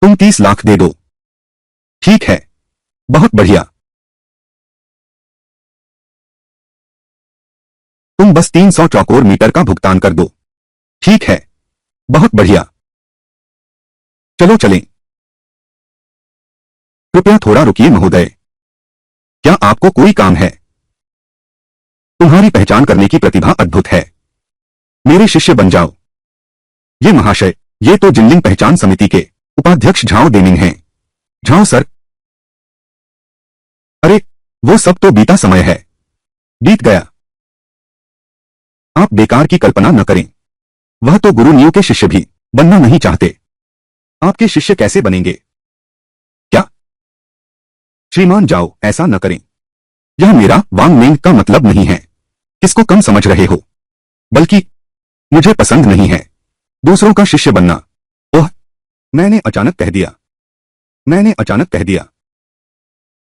Speaker 1: तुम 30 लाख दे दो। ठीक है, बहुत बढ़िया। तुम बस 300 चौकोर मीटर का भुगतान कर दो। ठीक है, बहुत बढ़िया। चलो चलें। कृपया थोड़ा रुकिए महोदय। क्या आपको कोई काम है? तुम्हारी पहचान करने की प्रतिभा अद्भुत है। मेरे शिष्य बन जाओ। ये महाशय, ये तो जिनलिंग पहचान समिति के उपाध्यक्ष झाओ देमिंग हैं। Zhao sir. अरे, वो सब तो बीता समय है। बीत गया। आप बेकार की कल्पना न करें। वह तो गुरु नियो के शिष्य भी बनना नहीं चाहते। आपके शिष्य कैसे बनेंगे? क्या? श्रीमान जाओ, ऐसा न करें। यह मेरा वांग मिंग का मतलब नहीं है। किसको कम समझ रहे हो? बल्कि मुझे पसंद नहीं है दूसरों का शिष्य बनना। ओह, मैंने अचानक कह दिया। मैंने अचानक कह दिया।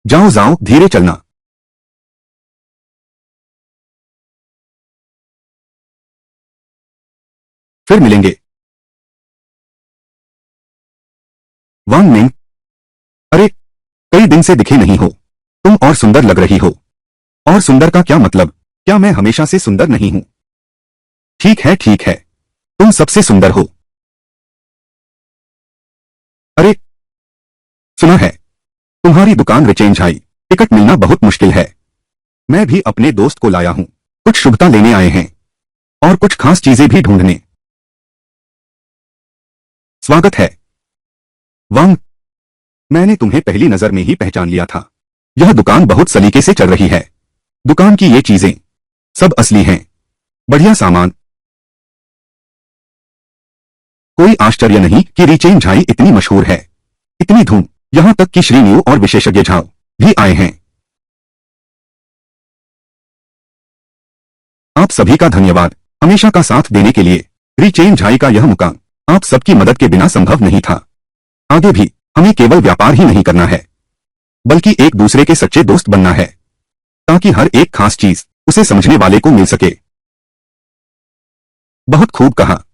Speaker 1: जाओ जाओ, धीरे चलना। फिर मिलेंगे। वांग मिंग, अरे, कई दिन से दिखे नहीं हो। तुम और सुंदर लग रही हो। और सुंदर का क्या मतलब? क्या मैं हमेशा से सुंदर नहीं हूं? ठीक है ठीक है, तुम सबसे सुंदर हो। अरे, सुना है तुम्हारी दुकान रिचेंज आई। टिकट मिलना बहुत मुश्किल है। मैं भी अपने दोस्त को लाया हूं। कुछ शुभता लेने आए हैं और कुछ खास चीजें भी ढूंढने। स्वागत है वांग। मैंने तुम्हें पहली नजर में ही पहचान लिया था। यह दुकान बहुत सलीके से चल रही है। दुकान की ये चीजें सब असली हैं। बढ़िया सामान। कोई आश्चर्य नहीं कि रिचेन झाई इतनी मशहूर है। इतनी धूम, यहां तक कि श्री न्यू और विशेषज्ञ झाओ भी आए हैं। आप सभी का धन्यवाद हमेशा का साथ देने के लिए। रिचेन झाई का यह मुकाम आप सबकी मदद के बिना संभव नहीं था। आगे भी हमें केवल व्यापार ही नहीं करना है, बल्कि एक दूसरे के सच्चे दोस्त बनना है, ताकि हर एक खास चीज उसे समझने वाले को मिल सके। बहुत खूब कहा।